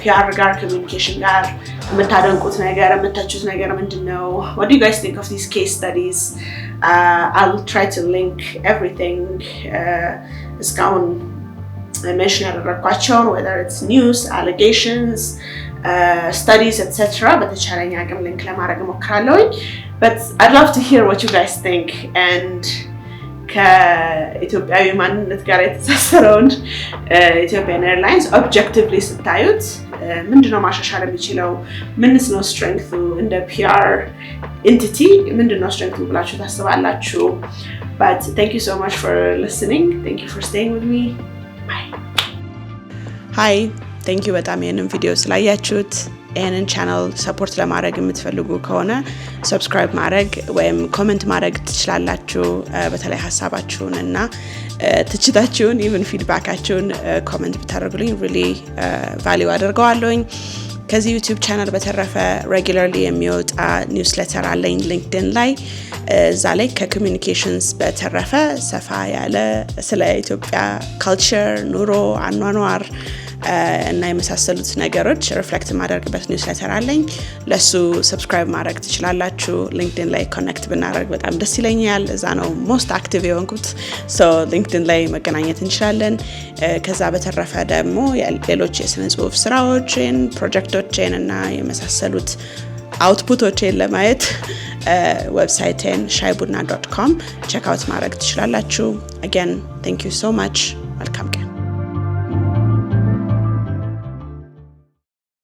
PR ጋር communication ጋር የምታደንቁት ነገር የምታቹት ነገር ምንድነው what do you guys think of these case studies I'll try to link everything እስካሁን mention ያደረኳቸውን whether it's news allegations studies etc በተቻለኝ አቅም ሊንክ ለማድረግ እሞክራለሁኝ but I'd love to hear what you guys think and ከኢትዮጵያዊ ማንነት ጋር የተሳሰረውን ኢትዮጵያን ኤርላይንስ objectively ስታዩት ምንድነው ማሻሻል የሚችለው ምንስ ነው strength እንደ PR entity ምንድነው strength ብላችሁ ታስባላችሁ but thank you so much for listening thank you for staying with me bye hi thank you በጣም ይሄንን ቪዲዮ ስላያችሁት ይሄንን ቻናል ሰፖርት ለማድረግ የምትፈልጉ ከሆነ ሰብስክራይብ ማድረግ ወይም ኮሜንት ማድረግ ትችላላችሁ በተለይ ሐሳባችሁን እና ትችታችሁን even ፊድባካችሁን ኮሜንት ብታደርጉልኝ really value አደርገዋለሁኝ ከዚህ YouTube ቻናል በተረፈ regularly የሚወጣ ኒውስሌተር አለኝ LinkedIn ላይ እዛ ላይ ከኮሚኒኬሽንስ በተረፈ ሰፋ ያለ ስለ ኢትዮጵያ ካልቸር ኑሮ አኗኗር እና የመሳሰሉት ነገሮች ሪፍሌክት ማድረግበት ኒውስሌተር አለኝ ለሱ ሰብስክራይብ ማድረግ ትችላላችሁ LinkedIn ላይ ኮኔክት ብናደርግ በጣም ደስ ይለኛል እዛ ነው ሞስት አክቲቭ የሆንኩት so LinkedIn ላይ መገናኘት እንችላለን ከዛ በተረፈ ደግሞ ሌሎች የስነ ጽሁፍ ስራዎችን ፕሮጀክቶችን እና የመሳሰሉት አውትፑቶችን ለማየት ዌብሳይቴን shaibunna.com ቼክ አውት ማድረግ ትችላላችሁ again thank you so much welcome